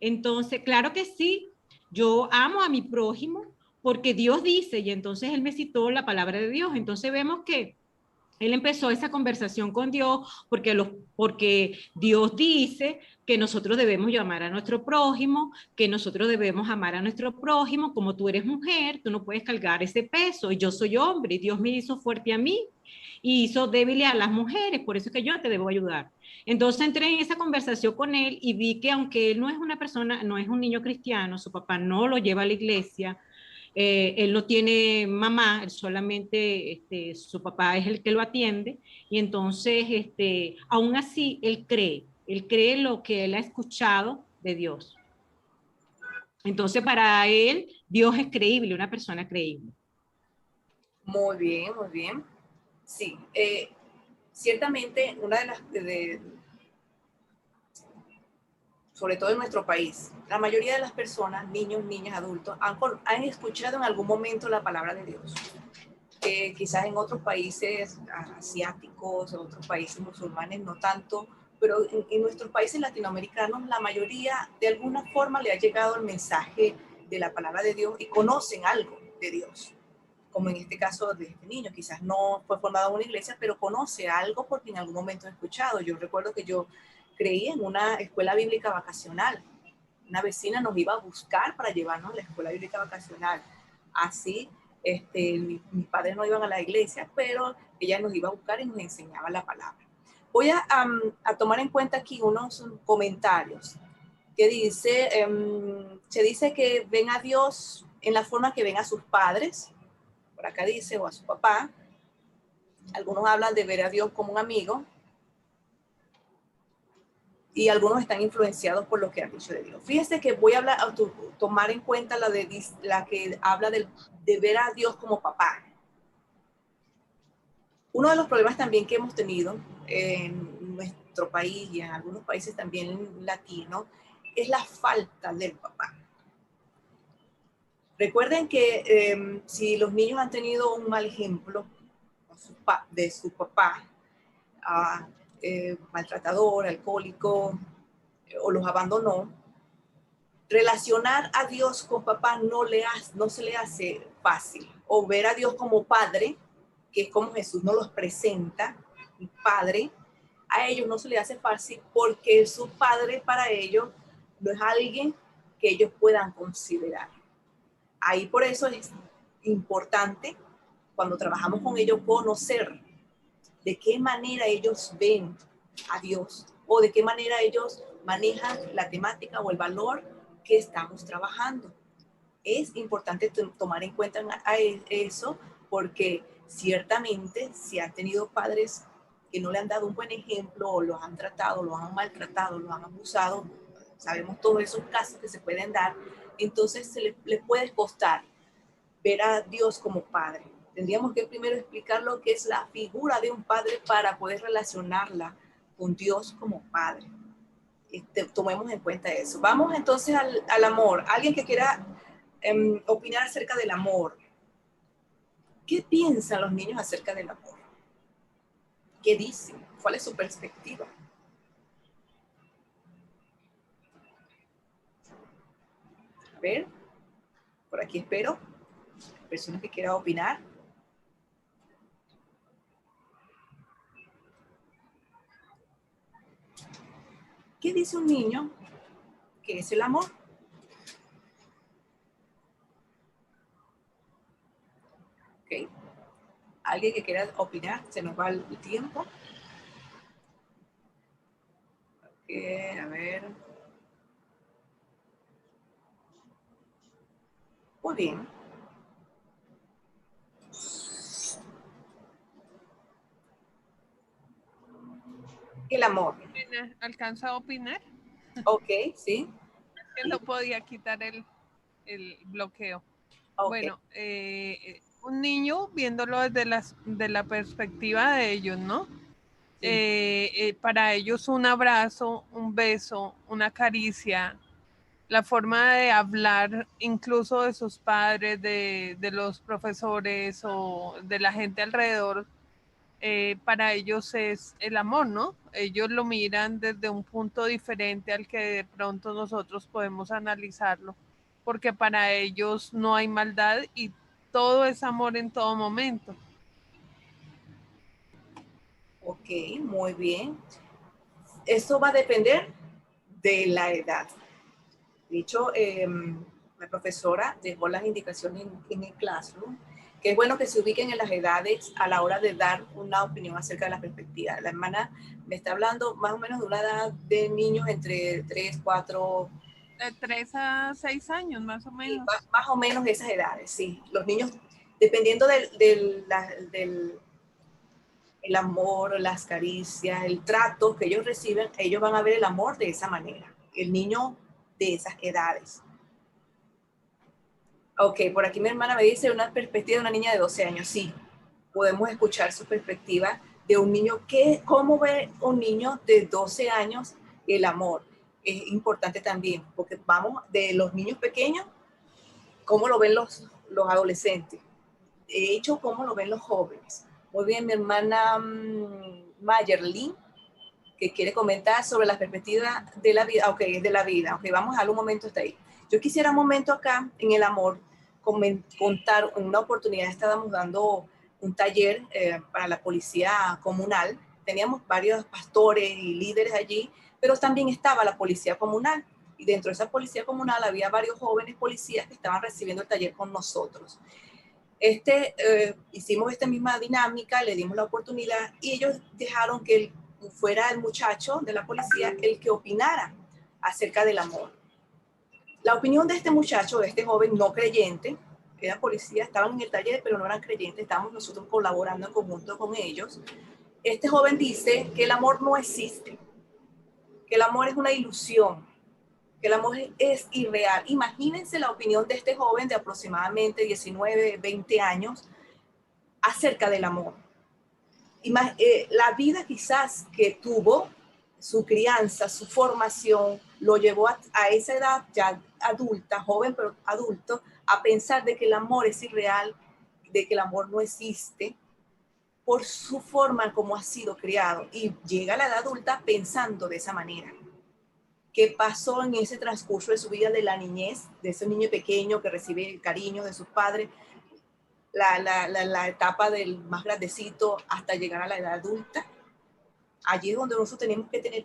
Entonces, claro que sí, yo amo a mi prójimo porque Dios dice, y entonces él me citó la palabra de Dios. Entonces vemos que él empezó esa conversación con Dios porque Dios dice que nosotros debemos llamar a nuestro prójimo, que nosotros debemos amar a nuestro prójimo. Como tú eres mujer, tú no puedes cargar ese peso, y yo soy hombre, y Dios me hizo fuerte a mí y hizo débil a las mujeres, por eso es que yo te debo ayudar. Entonces entré en esa conversación con él y vi que aunque él no es una persona, no es un niño cristiano, su papá no lo lleva a la iglesia, él no tiene mamá, él solamente su papá es el que lo atiende, y entonces aún así él cree lo que él ha escuchado de Dios. Entonces para él Dios es creíble, una persona creíble. Muy bien, muy bien. Sí, ciertamente una de las, sobre todo en nuestro país, la mayoría de las personas, niños, niñas, adultos, han escuchado en algún momento la palabra de Dios. Quizás en otros países asiáticos, en otros países musulmanes no tanto, pero en nuestros países latinoamericanos la mayoría de alguna forma le ha llegado el mensaje de la palabra de Dios y conocen algo de Dios. Como en este caso de este niño, quizás no fue formado en una iglesia, pero conoce algo porque en algún momento ha escuchado. Yo recuerdo que yo creí en una escuela bíblica vacacional. Una vecina nos iba a buscar para llevarnos a la escuela bíblica vacacional. Así, mis padres no iban a la iglesia, pero ella nos iba a buscar y nos enseñaba la palabra. Voy a tomar en cuenta aquí unos comentarios que dice, se dice que ven a Dios en la forma que ven a sus padres, por acá dice, o a su papá. Algunos hablan de ver a Dios como un amigo, y algunos están influenciados por lo que han dicho de Dios. Fíjese que voy a tomar en cuenta la que habla de ver a Dios como papá. Uno de los problemas también que hemos tenido en nuestro país y en algunos países también latinos es la falta del papá. Recuerden que si los niños han tenido un mal ejemplo de su papá, maltratador, alcohólico, o los abandonó, relacionar a Dios con papá no se le hace fácil. O ver a Dios como padre, que es como Jesús nos los presenta, el padre, a ellos no se les hace fácil porque su padre para ellos no es alguien que ellos puedan considerar. Ahí por eso es importante cuando trabajamos con ellos conocer de qué manera ellos ven a Dios o de qué manera ellos manejan la temática o el valor que estamos trabajando. Es importante tomar en cuenta eso porque ciertamente si han tenido padres que no le han dado un buen ejemplo o los han tratado, los han maltratado, los han abusado, sabemos todos esos casos que se pueden dar, entonces les puede costar ver a Dios como padre. Tendríamos que primero explicar lo que es la figura de un padre para poder relacionarla con Dios como padre. Tomemos en cuenta eso. Vamos entonces al amor. Alguien que quiera opinar acerca del amor. ¿Qué piensan los niños acerca del amor? ¿Qué dicen? ¿Cuál es su perspectiva? A ver, por aquí espero. Personas que quieran opinar. ¿Qué dice un niño que es el amor? Ok. ¿Alguien que quiera opinar? Se nos va el tiempo. Ok, a ver. Muy bien. El amor. ¿Alcanza a opinar? Ok, sí. Que no podía quitar el bloqueo. Okay. Bueno, un niño viéndolo desde la perspectiva de ellos, ¿no? Sí. Para ellos un abrazo, un beso, una caricia, la forma de hablar incluso de sus padres, de los profesores o de la gente alrededor, para ellos es el amor, ¿no? Ellos lo miran desde un punto diferente al que de pronto nosotros podemos analizarlo, porque para ellos no hay maldad y todo es amor en todo momento. Ok, muy bien. Eso va a depender de la edad. De hecho, la profesora dejó las indicaciones en el Classroom, que es bueno que se ubiquen en las edades a la hora de dar una opinión acerca de la perspectiva. La hermana me está hablando más o menos de una edad de niños entre 3, 4... De 3 a 6 años, más o menos. Sí, más o menos esas edades, sí. Los niños, dependiendo del el amor, las caricias, el trato que ellos reciben, ellos van a ver el amor de esa manera. El niño de esas edades. Ok, por aquí mi hermana me dice una perspectiva de una niña de 12 años. Sí, podemos escuchar su perspectiva de un niño. ¿Cómo ve un niño de 12 años el amor? Es importante también, porque vamos de los niños pequeños, cómo lo ven los adolescentes. De hecho, cómo lo ven los jóvenes. Muy bien, mi hermana Mayerlin, que quiere comentar sobre la perspectiva de la vida. Ok, es de la vida. Ok, vamos a darle un momento hasta ahí. Yo quisiera un momento acá en el amor contar una oportunidad. Estábamos dando un taller para la policía comunal. Teníamos varios pastores y líderes allí, pero también estaba la policía comunal. Y dentro de esa policía comunal había varios jóvenes policías que estaban recibiendo el taller con nosotros. Hicimos esta misma dinámica, le dimos la oportunidad y ellos dejaron que fuera el muchacho de la policía el que opinara acerca del amor. La opinión de este muchacho, de este joven no creyente, era policía, estaban en el taller pero no eran creyentes, estábamos nosotros colaborando en conjunto con ellos. Este joven dice que el amor no existe, que el amor es una ilusión, que el amor es irreal. Imagínense la opinión de este joven de aproximadamente 19, 20 años acerca del amor. la vida quizás que tuvo, su crianza, su formación, lo llevó a esa edad ya adulta, joven pero adulto, a pensar de que el amor es irreal, de que el amor no existe, por su forma como ha sido criado. Y llega a la edad adulta pensando de esa manera. ¿Qué pasó en ese transcurso de su vida, de la niñez, de ese niño pequeño que recibe el cariño de sus padres, la etapa del más grandecito hasta llegar a la edad adulta? Allí es donde nosotros tenemos que tener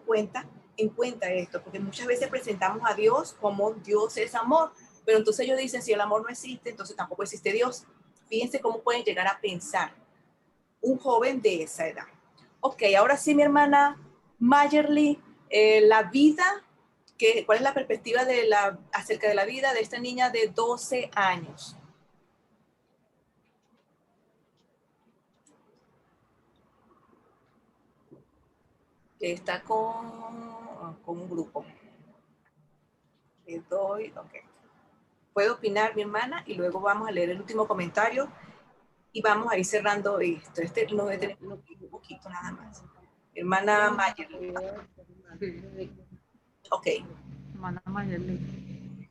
en cuenta esto, porque muchas veces presentamos a Dios como Dios es amor, pero entonces ellos dicen, si el amor no existe, entonces tampoco existe Dios. Fíjense cómo pueden llegar a pensar un joven de esa edad. Ok, ahora sí, mi hermana Mayerly, la vida, ¿cuál es la perspectiva acerca de la vida de esta niña de 12 años? Que está con un grupo. Le doy, ok. Puedo opinar, mi hermana, y luego vamos a leer el último comentario y vamos a ir cerrando esto. Lo voy a tener un poquito nada más. Hermana Mayerly. Ok. Hermana Mayerly.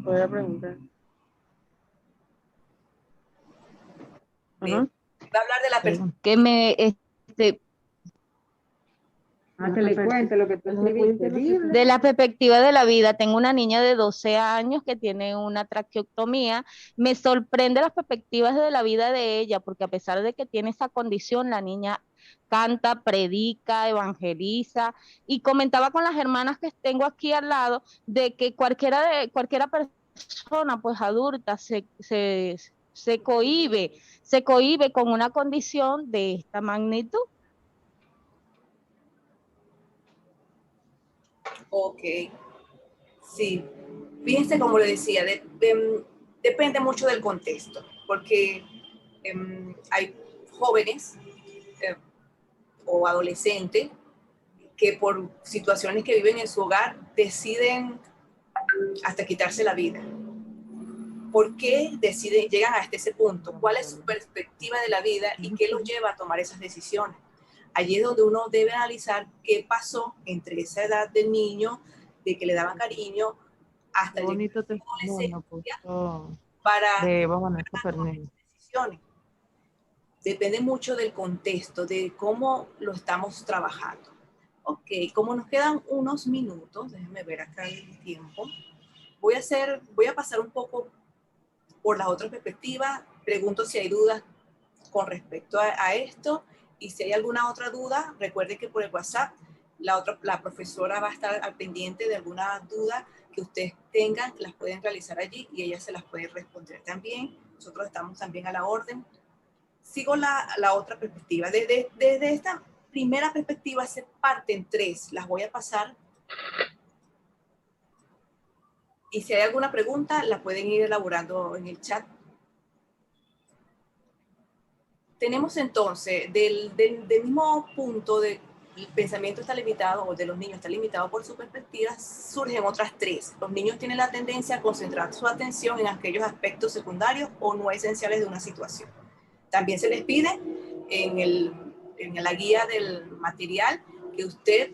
Voy a preguntar. Va a hablar de la persona. Que me, que le cuente lo que tú escribiste. de la perspectiva de la vida, tengo una niña de 12 años que tiene una traqueotomía. Me sorprende las perspectivas de la vida de ella, porque a pesar de que tiene esa condición, la niña canta, predica, evangeliza, y comentaba con las hermanas que tengo aquí al lado de que cualquiera persona pues adulta se cohíbe con una condición de esta magnitud. Ok, sí. Fíjense, como le decía, depende mucho del contexto, porque hay jóvenes o adolescentes que por situaciones que viven en su hogar deciden hasta quitarse la vida. ¿Por qué llegan hasta ese punto? ¿Cuál es su perspectiva de la vida y qué los lleva a tomar esas decisiones? Allí es donde uno debe analizar qué pasó entre esa edad del niño, de que le daban cariño, hasta llegar a la adolescencia para tomar decisiones. Depende mucho del contexto, de cómo lo estamos trabajando. Ok, como nos quedan unos minutos, déjenme ver acá el tiempo. Voy a pasar un poco por las otras perspectivas. Pregunto si hay dudas con respecto a esto, y si hay alguna otra duda, recuerde que por el WhatsApp la profesora va a estar al pendiente de alguna duda que ustedes tengan, las pueden realizar allí y ella se las puede responder también. Nosotros estamos también a la orden. Sigo la otra perspectiva. Desde esta primera perspectiva se parten tres. Las voy a pasar. Y si hay alguna pregunta, la pueden ir elaborando en el chat. Tenemos entonces, del mismo punto de el pensamiento está limitado, o de los niños está limitado por su perspectiva, surgen otras tres. Los niños tienen la tendencia a concentrar su atención en aquellos aspectos secundarios o no esenciales de una situación. También se les pide en la guía del material que usted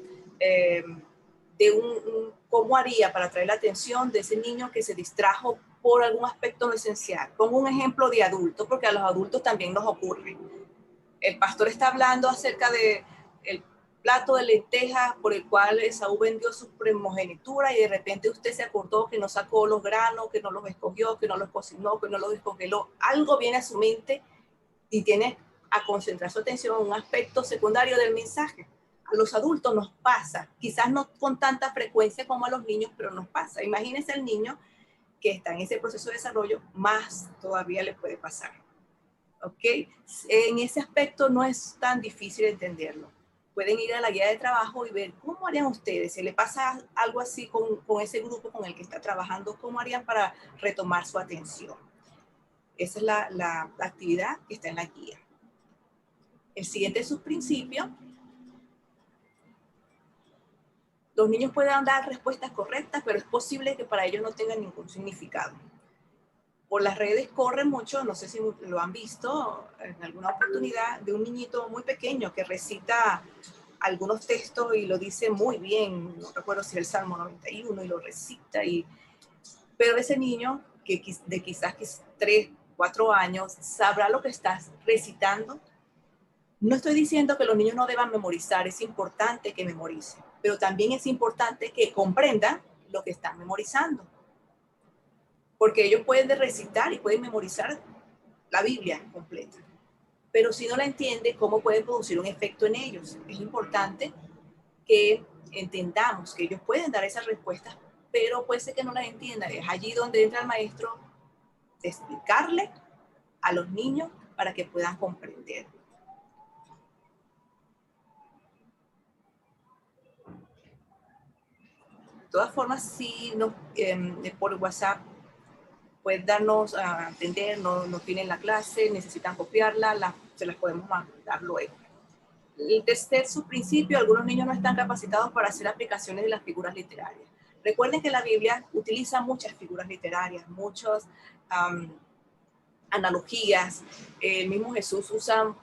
cómo haría para atraer la atención de ese niño que se distrajo por algún aspecto no esencial. Pongo un ejemplo de adulto, porque a los adultos también nos ocurre. El pastor está hablando acerca de el plato de lentejas por el cual Esaú vendió su primogenitura, y de repente usted se acordó que no sacó los granos, que no los escogió, que no los cocinó, que no los descongeló. Algo viene a su mente y tiene a concentrar su atención en un aspecto secundario del mensaje. A los adultos nos pasa, quizás no con tanta frecuencia como a los niños, pero nos pasa. Imagínense el niño que está en ese proceso de desarrollo, más todavía le puede pasar. ¿Ok? En ese aspecto no es tan difícil entenderlo. Pueden ir a la guía de trabajo y ver cómo harían ustedes. Si le pasa algo así con ese grupo con el que está trabajando, ¿cómo harían para retomar su atención? Esa es la actividad que está en la guía. El siguiente es su principio. Los niños pueden dar respuestas correctas, pero es posible que para ellos no tengan ningún significado. Por las redes corre mucho, no sé si lo han visto en alguna oportunidad, de un niñito muy pequeño que recita algunos textos y lo dice muy bien. No recuerdo si es el Salmo 91 y lo recita. Pero ese niño, que de quizás 3, 4 años, sabrá lo que estás recitando. No estoy diciendo que los niños no deban memorizar, es importante que memoricen, pero también es importante que comprendan lo que están memorizando. Porque ellos pueden recitar y pueden memorizar la Biblia completa. Pero si no la entiende, ¿cómo puede producir un efecto en ellos? Es importante que entendamos que ellos pueden dar esas respuestas, pero puede ser que no las entiendan. Es allí donde entra el maestro de explicarle a los niños para que puedan comprender. De todas formas, si no, por WhatsApp pueden darnos a entender, no tienen la clase, necesitan copiarla, se las podemos mandar luego. El tercer subprincipio, algunos niños no están capacitados para hacer aplicaciones de las figuras literarias. Recuerden que la Biblia utiliza muchas figuras literarias, muchas analogías. El mismo Jesús usa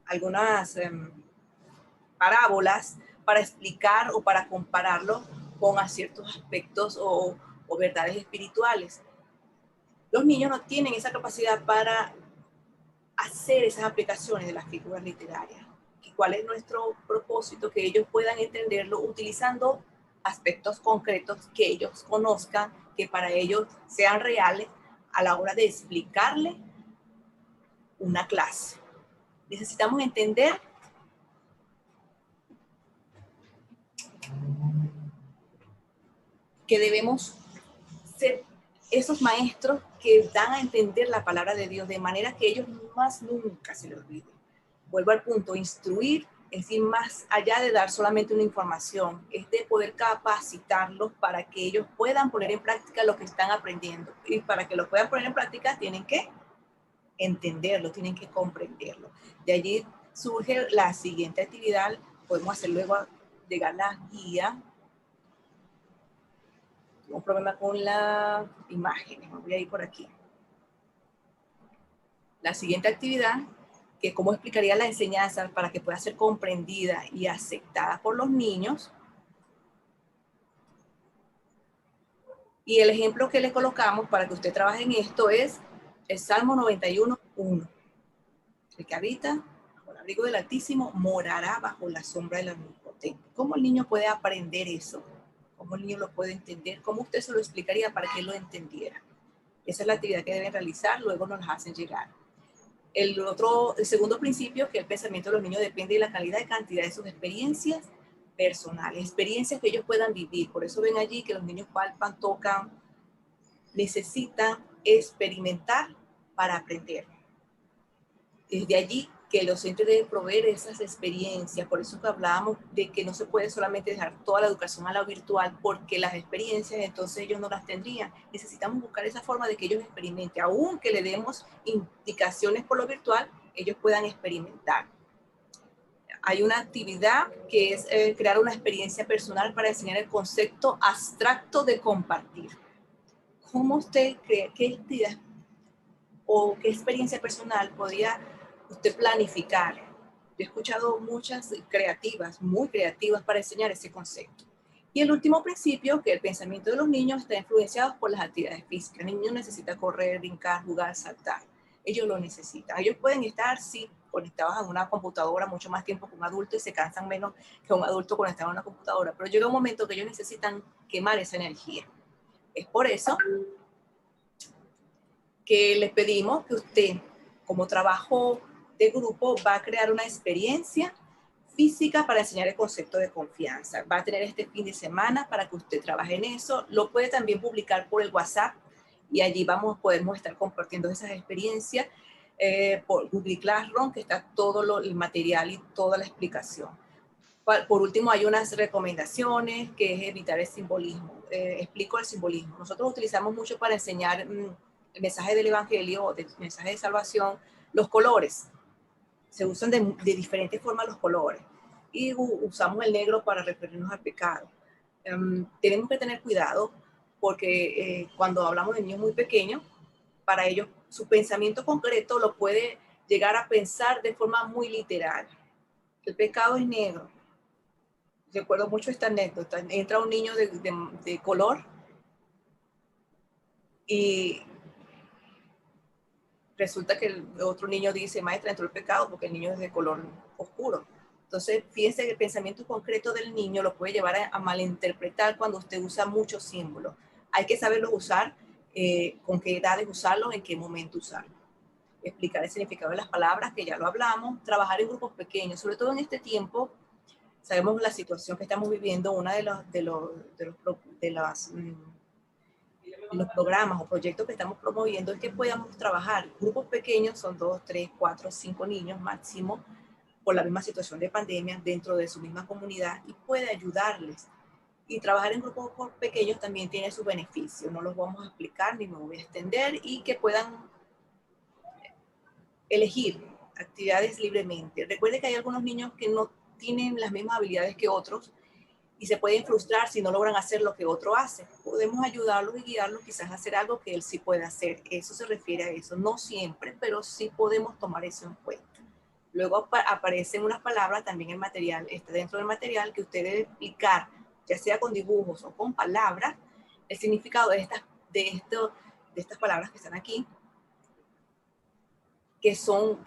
algunas parábolas para explicar o para compararlo con ciertos aspectos o verdades espirituales. Los niños no tienen esa capacidad para hacer esas aplicaciones de las figuras literarias. ¿Cuál es nuestro propósito? Que ellos puedan entenderlo utilizando aspectos concretos que ellos conozcan, que para ellos sean reales a la hora de explicarle una clase. Necesitamos entender que debemos ser esos maestros que dan a entender la palabra de Dios de manera que ellos más nunca se lo olviden. Vuelvo al punto, instruir es ir más allá de dar solamente una información, es de poder capacitarlos para que ellos puedan poner en práctica lo que están aprendiendo. Y para que lo puedan poner en práctica tienen que entenderlo, tienen que comprenderlo. De allí surge la siguiente actividad, podemos hacer luego llegar la guía. Un problema con la imagen, voy a ir por aquí. La siguiente actividad, que cómo explicaría la enseñanza para que pueda ser comprendida y aceptada por los niños. Y el ejemplo que le colocamos para que usted trabaje en esto es el Salmo 91:1. El que habita bajo el abrigo del Altísimo morará bajo la sombra del Omnipotente. ¿Cómo el niño puede aprender eso? ¿Cómo el niño lo puede entender? ¿Cómo usted se lo explicaría para que él lo entendiera? Esa es la actividad que deben realizar, luego nos la hacen llegar. El segundo principio, que el pensamiento de los niños depende de la calidad y cantidad de sus experiencias personales, experiencias que ellos puedan vivir. Por eso ven allí que los niños palpan, tocan, necesitan experimentar para aprender. Desde allí que el docente debe proveer esas experiencias. Por eso que hablábamos de que no se puede solamente dejar toda la educación a la virtual, porque las experiencias entonces ellos no las tendrían. Necesitamos buscar esa forma de que ellos experimenten. Aunque le demos indicaciones por lo virtual, ellos puedan experimentar. Hay una actividad que es crear una experiencia personal para enseñar el concepto abstracto de compartir. ¿Cómo usted cree, qué actividad o qué experiencia personal podría usted planificar? Yo he escuchado muchas creativas, muy creativas para enseñar ese concepto. Y el último principio, que el pensamiento de los niños está influenciado por las actividades físicas. El niño necesita correr, brincar, jugar, saltar. Ellos lo necesitan. Ellos pueden estar, sí, conectados a una computadora mucho más tiempo que un adulto y se cansan menos que un adulto conectado a una computadora. Pero llega un momento que ellos necesitan quemar esa energía. Es por eso que les pedimos que usted, como trabajo de grupo, va a crear una experiencia física para enseñar el concepto de confianza. Va a tener este fin de semana para que usted trabaje en eso. Lo puede también publicar por el WhatsApp y allí podemos estar compartiendo esas experiencias por Google Classroom, que está todo el material y toda la explicación. Por último, hay unas recomendaciones que es evitar el simbolismo. Explico el simbolismo. Nosotros utilizamos mucho para enseñar el mensaje del evangelio, el mensaje de salvación, los colores. Se usan de diferentes formas los colores. Y usamos el negro para referirnos al pecado. Tenemos que tener cuidado porque cuando hablamos de niños muy pequeños, para ellos su pensamiento concreto lo puede llegar a pensar de forma muy literal. El pecado es negro. Recuerdo mucho esta anécdota. Entra un niño de color y resulta que el otro niño dice, maestra, entró el pecado porque el niño es de color oscuro. Entonces, fíjense que el pensamiento concreto del niño lo puede llevar a malinterpretar cuando usted usa muchos símbolos. Hay que saberlos usar, con qué edades usarlos, en qué momento usarlos. Explicar el significado de las palabras, que ya lo hablamos. Trabajar en grupos pequeños, sobre todo en este tiempo. Sabemos la situación que estamos viviendo. Una de los programas o proyectos que estamos promoviendo es que podamos trabajar grupos pequeños, son 2, 3, 4, 5 niños máximo, por la misma situación de pandemia dentro de su misma comunidad, y puede ayudarles. Y trabajar en grupos pequeños también tiene sus beneficios. No los vamos a explicar ni me voy a extender, y que puedan elegir actividades libremente. Recuerde que hay algunos niños que no tienen las mismas habilidades que otros y se pueden frustrar si no logran hacer lo que otro hace. Podemos ayudarlos y guiarlos quizás a hacer algo que él sí puede hacer. Eso se refiere a eso. No siempre, pero sí podemos tomar eso en cuenta. Luego aparecen unas palabras, también el material está dentro del material, que usted debe explicar, ya sea con dibujos o con palabras, el significado de estas palabras que están aquí, que son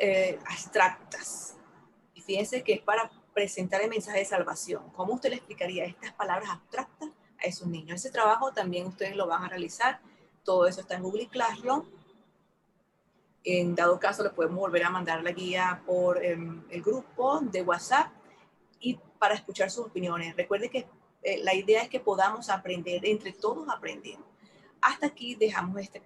abstractas. Y fíjense que es para presentar el mensaje de salvación. ¿Cómo usted le explicaría estas palabras abstractas a esos niños? Ese trabajo también ustedes lo van a realizar. Todo eso está en Google Classroom. En dado caso, le podemos volver a mandar la guía por el grupo de WhatsApp y para escuchar sus opiniones. Recuerde que la idea es que podamos aprender, entre todos aprendemos. Hasta aquí dejamos este